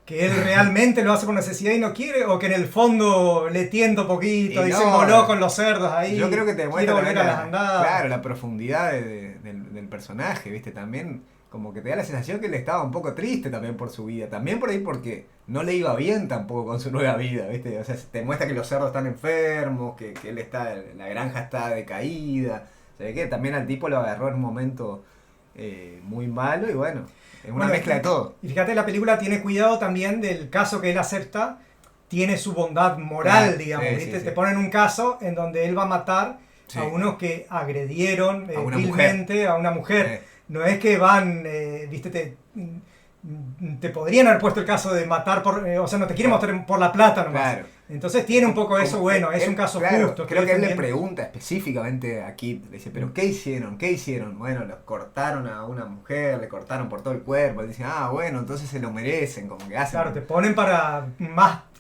él realmente lo hace por necesidad y no quiere? ¿O que en el fondo le tienta un poquito y se voló con los cerdos ahí? Yo creo que te demuestra claro, la profundidad del personaje, ¿viste? También como que te da la sensación que él estaba un poco triste también por su vida. También por ahí porque no le iba bien tampoco con su nueva vida, ¿viste? O sea, te muestra que los cerdos están enfermos, que él la granja está decaída. Que también al tipo lo agarró en un momento muy malo y bueno, es una mezcla de todo. Y fíjate, la película tiene cuidado también del caso que él acepta, tiene su bondad moral, digamos, ¿viste? Te ponen un caso en donde él va a matar a unos que agredieron vilmente a una mujer. No es que van, ¿viste? Te podrían haber puesto el caso de matar o sea, no te quieren mostrar por la plata nomás. Claro. Entonces tiene un poco eso, bueno, es un caso justo. Creo que él le pregunta específicamente a Kid, le dice, ¿pero qué hicieron? ¿Qué hicieron? Bueno, los cortaron a una mujer, le cortaron por todo el cuerpo. Él dice, bueno, entonces se lo merecen, como que hacen. Claro, te ponen para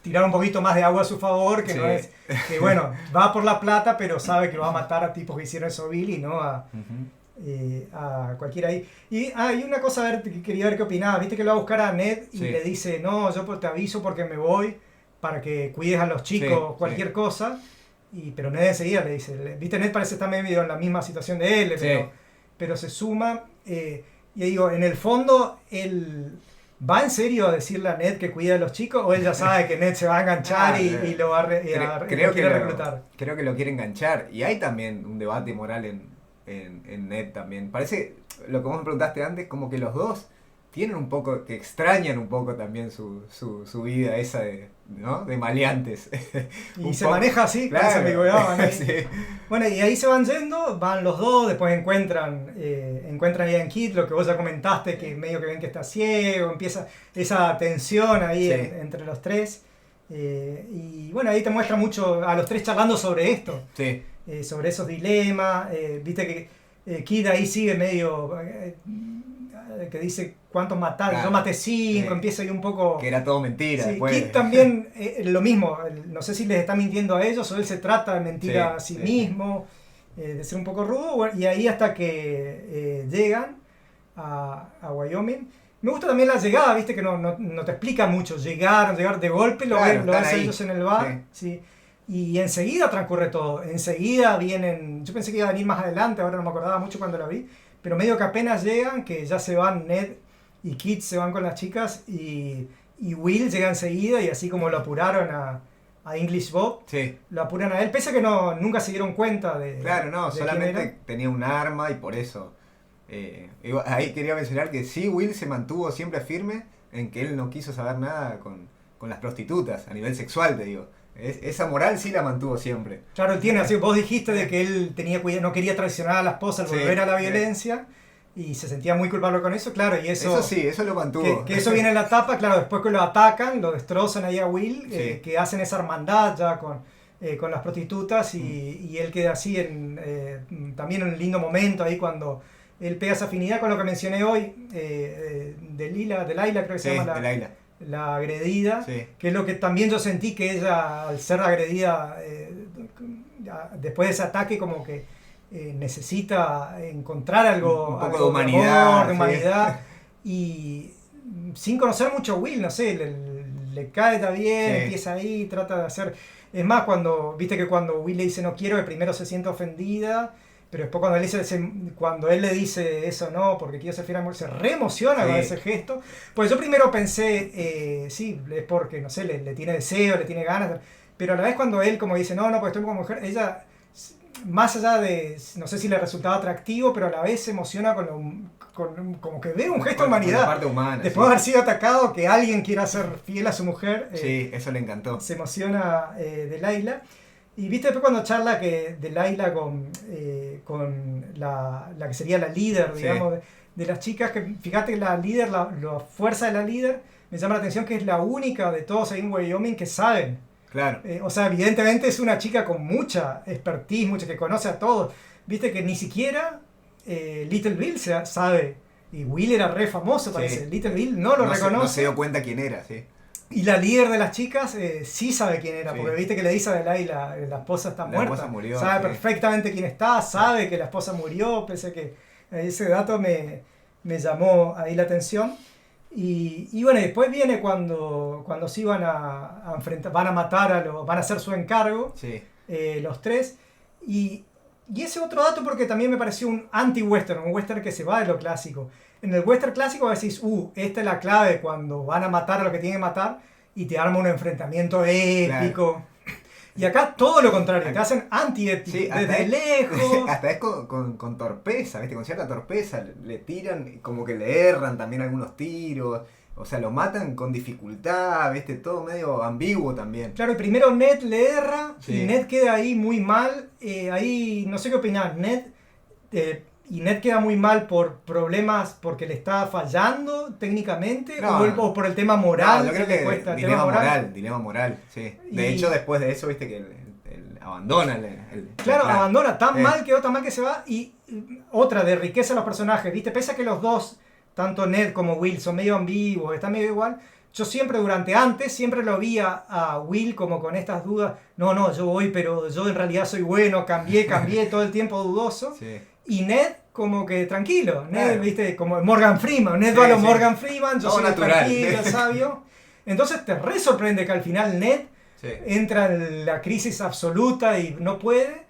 tirar un poquito más de agua a su favor, que no es, que bueno, va por la plata, pero sabe que lo va a matar a tipos que hicieron eso vil y no a cualquiera ahí. Y hay una cosa, que quería ver qué opinaba. Viste que lo va a buscar a Ned y le dice, no, yo te aviso porque me voy para que cuides a los chicos, cualquier cosa. Pero Ned enseguida le dice, viste, Ned parece estar medio en la misma situación de él, pero se suma. Y digo, en el fondo, él ¿va en serio a decirle a Ned que cuida a los chicos? ¿O él ya sabe que Ned se va a enganchar y lo va a quiere reclutar? Creo que lo quiere enganchar. Y hay también un debate moral en Ned también. Parece, lo que vos me preguntaste antes, como que los dos tienen un poco, que extrañan un poco también su vida esa ¿no? De maleantes. Y se maneja así, claro. Se amigoyaban ahí. Sí. Bueno, y ahí se van yendo, van los dos, después encuentran a Ian Kid, lo que vos ya comentaste, que medio que ven que está ciego, empieza esa tensión ahí entre los tres. Y bueno, ahí te muestra mucho a los tres charlando sobre esto, sobre esos dilemas. Viste que Kid ahí sigue medio... que dice cuántos mataron, claro. Yo maté 5, empieza ahí un poco... Que era todo mentira. Sí, Kid también, lo mismo, no sé si les está mintiendo a ellos o él se trata de mentir a sí mismo, de ser un poco rudo, y ahí hasta que llegan a Wyoming. Me gusta también la llegada, viste que no te explica mucho, llegar de golpe, lo ves a ellos en el bar, sí. Y enseguida transcurre todo, enseguida vienen, yo pensé que iba a venir más adelante, ahora no me acordaba mucho cuando la vi, pero medio que apenas llegan, que ya se van Ned y Kit se van con las chicas y Will llega enseguida y así como lo apuraron a English Bob, lo apuran a él, pese a que nunca se dieron cuenta de... Claro, no, solamente tenía un arma y por eso. Ahí quería mencionar que sí, Will se mantuvo siempre firme en que él no quiso saber nada con las prostitutas, a nivel sexual, te digo. Esa moral sí la mantuvo siempre. Claro, él tiene, así vos dijiste de que él tenía cuidado, no quería traicionar a la esposa al volver a la violencia y se sentía muy culpable con eso, claro, y eso sí, eso lo mantuvo. Que eso viene en la tapa, claro, después que lo atacan, lo destrozan ahí a Will, que hacen esa hermandad ya con las prostitutas y él queda así también en un lindo momento ahí cuando él pega esa afinidad con lo que mencioné hoy, de Laila, creo que se llama la agredida, que es lo que también yo sentí que ella, al ser agredida después de ese ataque, como que necesita encontrar algo, un poco de humanidad, y sin conocer mucho a Will, no sé, le cae también, empieza ahí, trata de hacer... Es más, viste que cuando Will le dice no quiero, que primero se siente ofendida, pero después cuando él le dice eso, no, porque quiero ser fiel a amor, se reemociona con ese gesto. Pues yo primero pensé, sí, es porque, no sé, le tiene deseo, le tiene ganas, pero a la vez cuando él como dice, no, porque estoy como mujer, ella, más allá de, no sé si le resultaba atractivo, pero a la vez se emociona como que ve un gesto de humanidad. La parte humana, después de haber sido atacado, que alguien quiera ser fiel a su mujer. Sí, eso le encantó. Se emociona de Laila. Y viste después cuando charla de Laila con la que sería la líder, digamos, de las chicas, que fíjate la líder, la fuerza de la líder, me llama la atención que es la única de todos ahí en Wyoming que saben. Claro. O sea, evidentemente es una chica con mucha expertise, que conoce a todos. Viste que ni siquiera Little Bill sabe, y Will era re famoso, parece. Little Bill no lo reconoce. No se dio cuenta quién era, Y la líder de las chicas sí sabe quién era, porque viste que le dice a Adelaide la esposa está muerta. La esposa murió, sabe perfectamente quién está, sabe que la esposa murió, pese a que ese dato me llamó ahí la atención. Y bueno, después viene cuando sí van a enfrentar, van a matar van a hacer su encargo, los tres. Y ese otro dato porque también me pareció un anti-western, un western que se va de lo clásico. En el western clásico decís, esta es la clave cuando van a matar a lo que tienen que matar y te arma un enfrentamiento épico. Claro. Y acá todo lo contrario, te hacen anti-épico, desde lejos. Hasta es con torpeza, ¿viste? Con cierta torpeza, le tiran, como que le erran también algunos tiros. O sea, lo matan con dificultad, ¿viste? Todo medio ambiguo también. Claro, y primero Ned le erra y Ned queda ahí muy mal. Ahí, no sé qué opinás, Ned... y Ned queda muy mal por problemas porque le está fallando técnicamente o por el tema moral. No, yo creo que cuesta, dilema moral, sí. De hecho, después de eso, viste que él abandona abandona, tan mal que se va. Y otra de riqueza de los personajes, viste, pese a que los dos, tanto Ned como Will, son medio ambiguos, están medio igual. Yo siempre siempre lo vi a Will como con estas dudas. No, yo voy, pero yo en realidad soy bueno, cambié todo el tiempo dudoso. Sí. Y Ned como que tranquilo, Ned, viste, como Morgan Freeman, Ned va a los Morgan Freeman, yo soy tranquilo, sabio. Entonces te re sorprende que al final Ned entra en la crisis absoluta y no puede.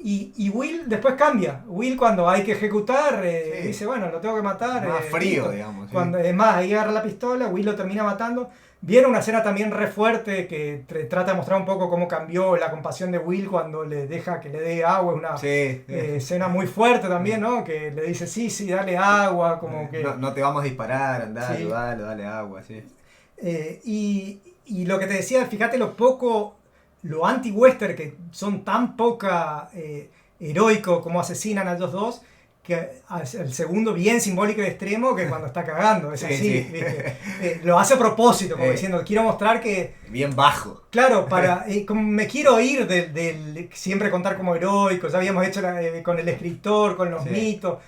Y Will después cambia. Will cuando hay que ejecutar, dice, bueno, lo tengo que matar. Más frío, listo. digamos. Sí. Cuando, es más, ahí agarra la pistola, Will lo termina matando. Viene una escena también re fuerte que trata de mostrar un poco cómo cambió la compasión de Will cuando le deja que le dé agua. Una escena muy fuerte también, ¿no? Que le dice, sí, dale agua, como que... No te vamos a disparar, andá, ayudalo, dale agua, sí. Y lo que te decía, fíjate lo anti-western, que son tan poca heroico como asesinan a los dos, que el segundo bien simbólico y extremo que cuando está cagando, es así, lo hace a propósito, como diciendo, quiero mostrar que... Bien bajo. Claro, como me quiero ir del siempre contar como heroico, ya habíamos hecho con el escritor, con los mitos,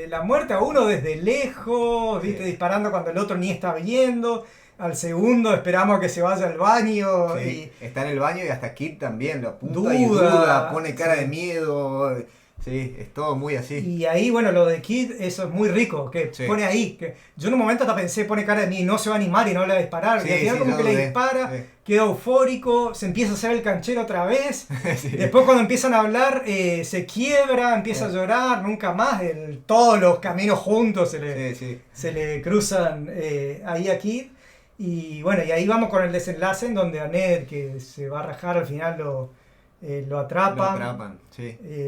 la muerte a uno desde lejos, ¿viste? Disparando cuando el otro ni está viendo. Al segundo esperamos a que se vaya al baño. Sí, está en el baño y hasta Kid también lo apunta y duda, pone cara de miedo. Sí, es todo muy así. Y ahí, bueno, lo de Kid, eso es muy rico, que pone ahí. Que yo en un momento hasta pensé, pone cara de mí, no se va a animar y no le va a disparar. Y al final como que le dispara, queda eufórico, se empieza a hacer el canchero otra vez. Después cuando empiezan a hablar, se quiebra, empieza a llorar, nunca más. Todos los caminos juntos se le cruzan ahí a Kid. Y bueno, y ahí vamos con el desenlace en donde a Ned, que se va a rajar, al final lo atrapan.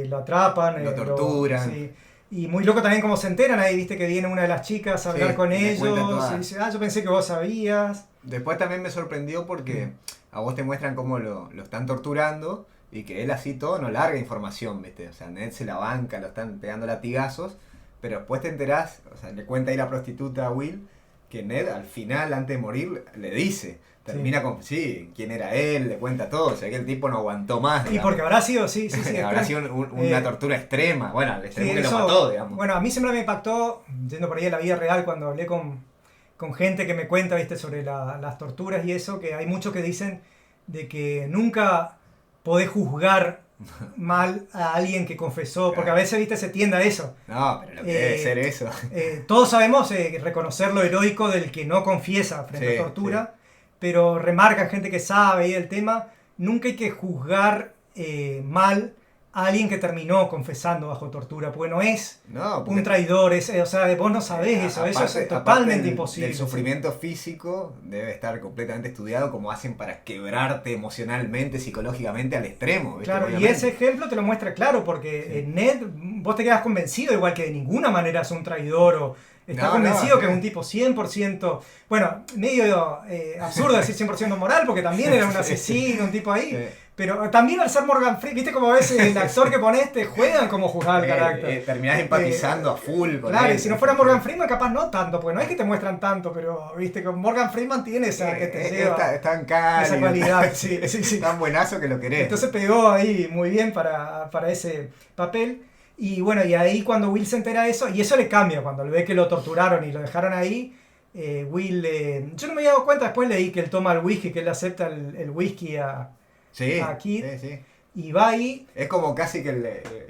Lo atrapan. Lo torturan. Y muy loco también como se enteran, ahí viste que viene una de las chicas a hablar con ellos. Y dice, yo pensé que vos sabías. Después también me sorprendió porque a vos te muestran cómo lo están torturando y que él así todo no larga información, ¿viste? O sea, Ned se la banca, lo están pegando latigazos, pero después te enterás, o sea, le cuenta ahí la prostituta a Will, que Ned al final, antes de morir, le dice, termina con, quién era él, le cuenta todo, o sea que el tipo no aguantó más. Y porque habrá sido, habrá sido una tortura extrema, bueno, al extremo que lo mató, digamos. Bueno, a mí siempre me impactó, yendo por ahí en la vida real, cuando hablé con gente que me cuenta, viste, sobre las torturas y eso, que hay muchos que dicen de que nunca podés juzgar mal a alguien que confesó, porque a veces, viste, se tiende a eso. No, pero lo que debe ser eso. Todos sabemos reconocer lo heroico del que no confiesa frente a tortura, pero remarcan gente que sabe ahí el tema, nunca hay que juzgar mal a alguien que terminó confesando bajo tortura, porque no es un traidor, o sea, vos no sabés eso es totalmente imposible. El sufrimiento físico debe estar completamente estudiado, como hacen para quebrarte emocionalmente, psicológicamente al extremo. ¿Viste? Claro, y ese ejemplo te lo muestra claro, porque Ned, vos te quedas convencido igual que de ninguna manera es un traidor o... Está convencido que es un tipo 100%, bueno, medio absurdo decir 100% moral, porque también era un asesino, un tipo ahí, pero también al ser Morgan Freeman, viste como a veces el actor que pones te juegan como juzgar el carácter. Terminás empatizando a full con claro, él. Y si no fuera Morgan Freeman capaz no tanto, porque no es que te muestran tanto, pero viste que Morgan Freeman tiene esa que te lleva tan cálido, esa cualidad, sí. Tan buenazo que lo querés. Entonces pegó ahí muy bien para ese papel. Y bueno, y ahí cuando Will se entera de eso, y eso le cambia, cuando le ve que lo torturaron y lo dejaron ahí, Will, yo no me había dado cuenta, después leí que él toma el whisky, que él acepta el whisky a Kid, y va ahí. Es como casi que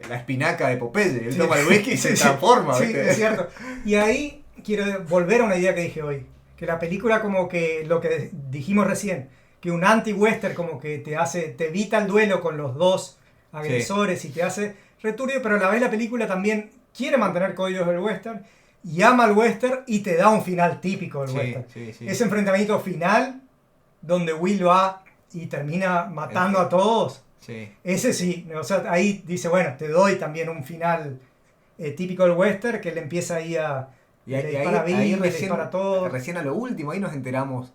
la espinaca de Popeye, él toma el whisky y se transforma. Sí, es cierto. Y ahí quiero volver a una idea que dije hoy, que la película como que, lo que dijimos recién, que un anti-western como que te evita el duelo con los dos agresores y te hace returbio, pero a la vez la película también quiere mantener códigos del western y ama el western y te da un final típico del western. Ese enfrentamiento final donde Will va y termina matando a todos, ese sí, o sea, ahí dice, bueno, te doy también un final típico del western, que le empieza ahí a ahí recién a lo último, ahí nos enteramos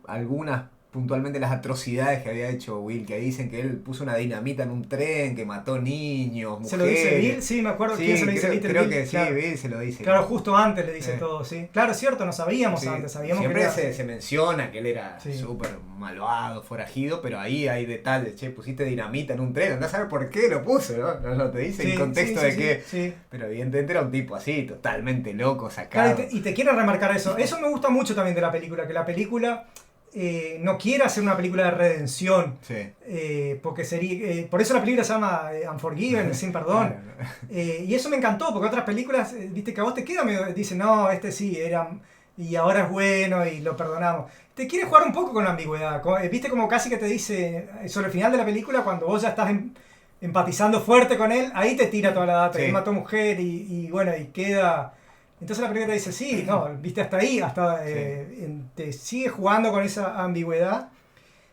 algunas puntualmente las atrocidades que había hecho Will, que dicen que él puso una dinamita en un tren, que mató niños, mujeres. ¿Se lo dice Bill? Sí, me acuerdo quién se lo dice. Creo que sí, Bill se lo dice. Claro, justo antes le dice todo, sí. Claro, es cierto, no sabíamos antes, sabíamos siempre que se menciona que él era súper malvado, forajido, pero ahí hay detalles, pusiste dinamita en un tren, andás a saber por qué lo puso, ¿no? No te dice en contexto de qué. Pero evidentemente era un tipo así, totalmente loco, sacado. Claro, y te quiero remarcar eso. Eso me gusta mucho también de la película, que la película... no quiere hacer una película de redención, porque sería por eso la película se llama Unforgiven, sin perdón. Y eso me encantó, porque otras películas, viste que a vos te queda medio, dicen, no, este sí, era y ahora es bueno y lo perdonamos. Te quiere jugar un poco con la ambigüedad, viste como casi que te dice sobre el final de la película, cuando vos ya estás empatizando fuerte con él, ahí te tira toda la data. Sí. Él mató mujer y bueno, y queda... Entonces la película te dice, sí, no, viste hasta ahí, te sigue jugando con esa ambigüedad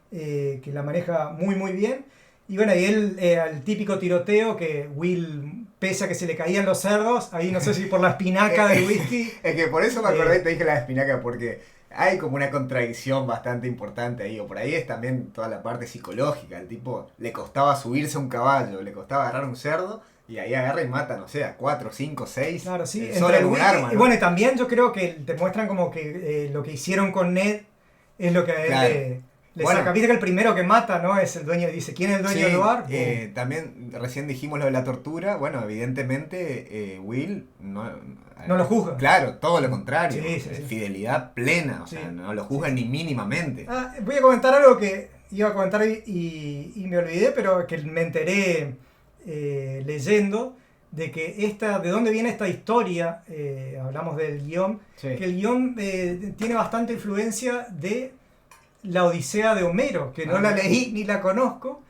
que la maneja muy muy bien. Y bueno, y él, al típico tiroteo que Will, pese a que se le caían los cerdos, ahí no sé si por la espinaca del whisky. Es que por eso me acordé y te dije la espinaca, porque hay como una contradicción bastante importante ahí, o por ahí es también toda la parte psicológica. El tipo le costaba subirse a un caballo, le costaba agarrar un cerdo, y ahí agarra y mata, no sé, a 4, 5, 6. Claro, sí. Solo en un arma, ¿no? Y bueno, y también yo creo que te muestran como que lo que hicieron con Ned es lo que a él Claro. le Bueno. saca. Viste que el primero que mata, ¿no? Es el dueño, dice, ¿quién es el dueño Sí, del lugar? también recién dijimos lo de la tortura. Bueno, evidentemente Will no lo juzga. Claro, todo lo contrario. Sí, sí, sí. Fidelidad plena, o Sí. sea, no lo juzga ni mínimamente. Voy a comentar algo que iba a comentar y me olvidé, pero que me enteré leyendo de que de dónde viene esta historia. Hablamos del guión, Sí. que el guión tiene bastante influencia de la Odisea de Homero, que no la leí ni la conozco,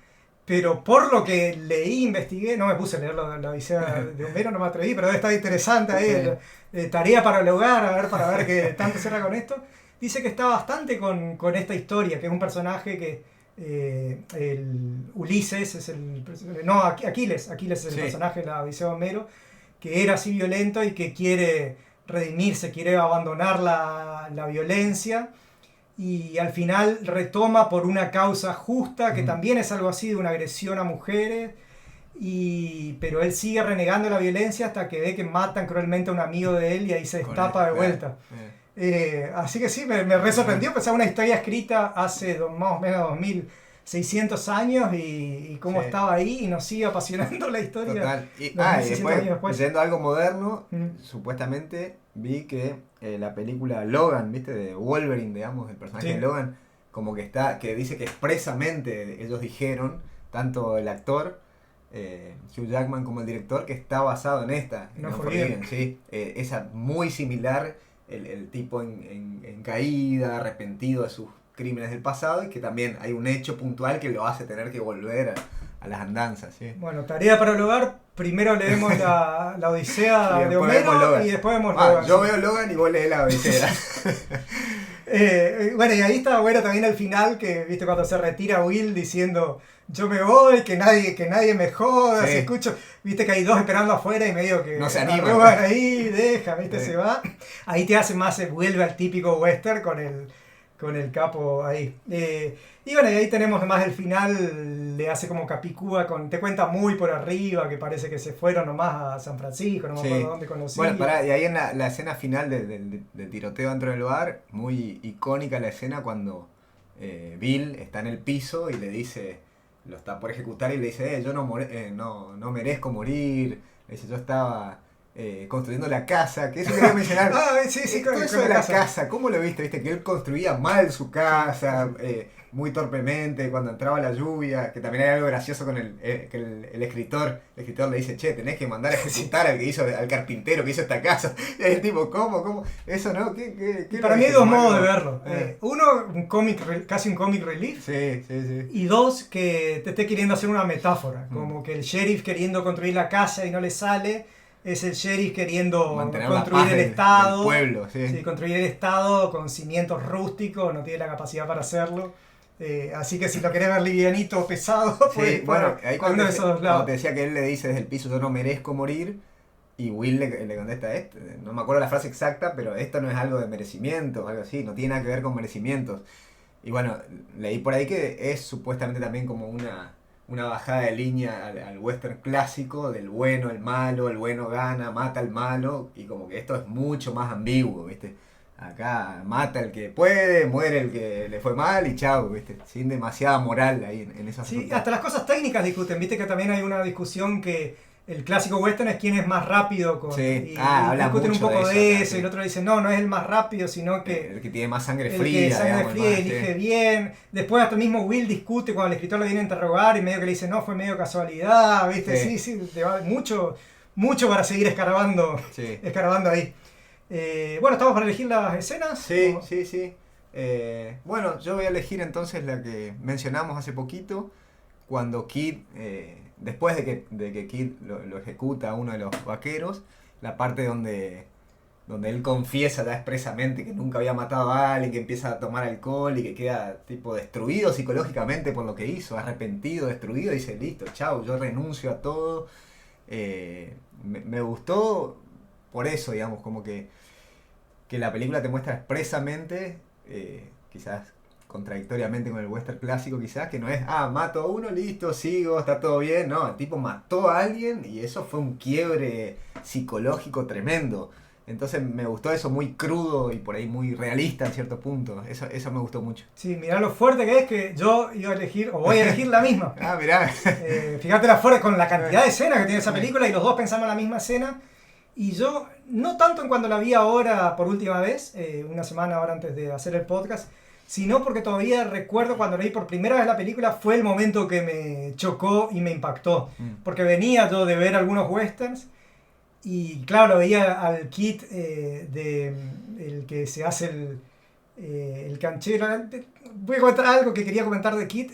pero por lo que leí, investigué, no me puse a leer la Odisea de Homero, no me atreví, pero debe estar interesante ahí, tarea para el hogar, para ver qué tanto cierra con esto. Dice que está bastante con esta historia, que es un personaje que el Ulises es Aquiles es el Sí. personaje de la Odisea de Homero, que era así violento y que quiere redimirse, quiere abandonar la violencia, y al final retoma por una causa justa, que también es algo así de una agresión a mujeres, pero él sigue renegando la violencia hasta que ve que matan cruelmente a un amigo de él y ahí se destapa de vuelta. Así que sí, me re sorprendió, pensaba una historia escrita hace más o menos 2600 años y cómo Sí. estaba ahí y nos sigue apasionando la historia. Total. Y 2600 años después. yendo a algo moderno, Mm. supuestamente vi que la película Logan, ¿viste? De Wolverine, digamos, el personaje Sí. de Logan, como que dice que expresamente ellos dijeron, tanto el actor, Hugh Jackman, como el director, que está basado en esta. No en Forgiven. Sí. Esa muy similar, el tipo en caída, arrepentido de sus crímenes del pasado, y que también hay un hecho puntual que lo hace tener que volver a las andanzas, ¿sí? Bueno, tarea para el hogar. Primero leemos la Odisea Y de después vemos Homero Logan. y después vemos Logan. Yo veo Logan y vos lees la Odisea. Bueno, y ahí está bueno también al final, que viste cuando se retira Will diciendo yo me voy, que nadie me joda, Sí. si escucho, viste que hay dos esperando afuera y medio que No se animan. arrugan ahí, deja, viste, Sí. se va. Ahí te hace más, vuelve al típico western con el capo ahí. Y bueno, y ahí tenemos nomás el final, le hace como Capicúa, te cuenta muy por arriba, que parece que se fueron nomás a San Francisco, no me Sí. acuerdo dónde conocí. Bueno, pará, y ahí en la escena final del tiroteo dentro del bar, muy icónica la escena cuando Bill está en el piso y le dice, lo está por ejecutar y le dice, yo no merezco morir, le dice, yo estaba construyendo la casa, que eso quería mencionar. Sí, Todo eso de la casa, ¿cómo lo viste? ¿Viste? Que él construía mal su casa, muy torpemente, cuando entraba la lluvia, que también hay algo gracioso con que el escritor le dice, che, tenés que mandar a ejecutar al carpintero que hizo esta casa. Y el tipo, ¿cómo? Eso no, ¿qué Para lo mí hay viste? dos Como modos de algo- verlo. Uno, casi un comic relief. Sí. Y dos, que te esté queriendo hacer una metáfora. Como que el sheriff queriendo construir la casa y no le sale. Es el sheriff queriendo Mantener la construir paz el del estado. pueblo, sí. Sí, construir el estado con cimientos rústicos. No tiene la capacidad para hacerlo. Así que si lo querés ver livianito o pesado, pues Sí, bueno, ahí uno de esos cuando lados. te decía que él le dice desde el piso, yo no merezco morir, y Will le contesta, no me acuerdo la frase exacta, pero esto no es algo de merecimientos, algo así, no tiene nada que ver con merecimientos. Y bueno, leí por ahí que es supuestamente también como una bajada de línea al western clásico, del bueno, el malo, el bueno gana, mata al malo, y como que esto es mucho más ambiguo, ¿viste? Acá mata el que puede, muere el que le fue mal y chao, ¿viste? Sin demasiada moral ahí en esos Sí, asuntos. hasta las cosas técnicas discuten. Viste que también hay una discusión que el clásico western es quién es más rápido. Sí. Y Habla discuten un mucho poco de de eso eso. acá, Y el sí. otro dice, no es el más rápido, sino que El que tiene más sangre el fría, que sangre digamos, fría más, elige sí. bien. Después hasta el mismo Will discute cuando el escritor lo viene a interrogar y medio que le dice, no, fue medio casualidad, ¿viste? Sí, te va mucho para seguir escarbando Sí. ahí. Bueno, ¿estamos para elegir las escenas? Sí, ¿O? sí. Bueno, yo voy a elegir entonces la que mencionamos hace poquito, cuando Kid después de que Kid lo ejecuta a uno de los vaqueros, la parte donde él confiesa ya expresamente que nunca había matado a alguien, que empieza a tomar alcohol y que queda tipo destruido psicológicamente por lo que hizo, arrepentido, destruido, y dice, listo, chao, yo renuncio a todo. Me gustó por eso, digamos, como que la película te muestra expresamente, quizás contradictoriamente con el western clásico, quizás, que no es, mato a uno, listo, sigo, está todo bien. No, el tipo mató a alguien y eso fue un quiebre psicológico tremendo. Entonces me gustó eso, muy crudo y por ahí muy realista en cierto punto. Eso me gustó mucho. Sí, mirá lo fuerte que es, que yo iba a elegir, o voy a elegir la misma. Mirá. Fíjate la fuerte con la cantidad de escenas que tiene esa película, y los dos pensamos en la misma escena. Y yo, no tanto en cuando la vi ahora por última vez, una semana ahora antes de hacer el podcast, sino porque todavía recuerdo cuando leí por primera vez la película, fue el momento que me chocó y me impactó. Porque venía yo de ver algunos westerns, y claro, veía al Kid, el que se hace el canchero. Voy a comentar algo que quería comentar de Kid.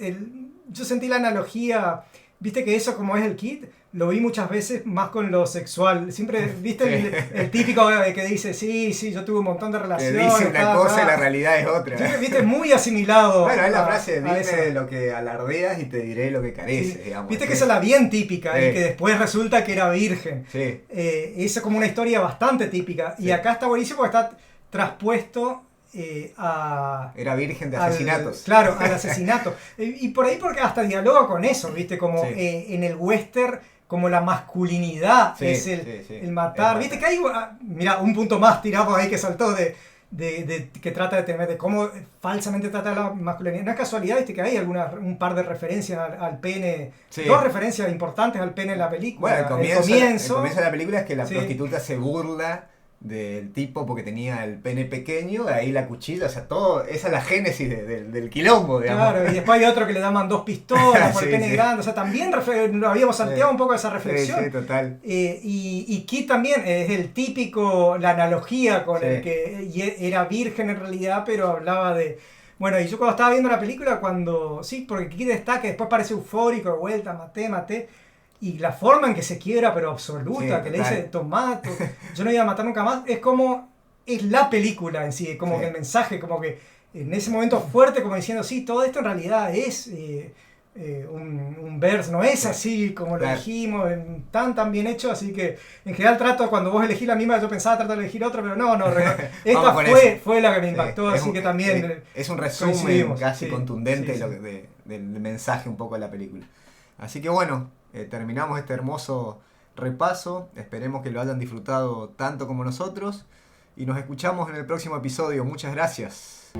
Yo sentí la analogía, viste que eso, como es el Kid, lo vi muchas veces más con lo sexual. Siempre, viste, el típico que dice, sí, yo tuve un montón de relaciones. Que dice una cosa y la realidad es otra. Siempre, viste, muy asimilado. Bueno, es la frase, dime lo que alardeas y te diré lo que careces, sí. digamos. Viste que esa es la bien típica, y que después resulta que era virgen. Sí. Esa es como una historia bastante típica. Sí. Y acá está buenísimo porque está traspuesto era virgen de asesinatos. Claro, al asesinato. Y por ahí porque hasta dialoga con eso, viste, como en el western, como la masculinidad es el matar. Viste que hay, mira, un punto más tirado ahí que saltó de que trata de tener, de cómo falsamente trata la masculinidad. No es casualidad, viste, que hay un par de referencias al pene, dos referencias importantes al pene en la película. Bueno, el comienzo de la película es que la prostituta se burla del tipo porque tenía el pene pequeño, ahí la cuchilla, o sea, todo, esa es la génesis del quilombo, digamos. Claro, y después hay otro que le daban 2 pistolas por el pene grande, o sea, también habíamos salteado un poco esa reflexión. Sí, total. Y Kid también es el típico, la analogía con el que era virgen en realidad, pero hablaba de... Bueno, y yo cuando estaba viendo la película, porque Kid está, que después parece eufórico, de vuelta, maté, y la forma en que se quiebra, pero absoluta, que le dice, tomato, yo no iba a matar nunca más, es como, es la película en sí, como que el mensaje, como que en ese momento fuerte, como diciendo, sí, todo esto en realidad es un verso, no es así como lo dijimos, tan bien hecho, así que en general cuando vos elegís la misma, yo pensaba tratar de elegir otra, pero no, esta fue la que me impactó, así que también... Es un resumen casi contundente del mensaje un poco de la película. Así que bueno, terminamos este hermoso repaso. Esperemos que lo hayan disfrutado tanto como nosotros. Y nos escuchamos en el próximo episodio. Muchas gracias.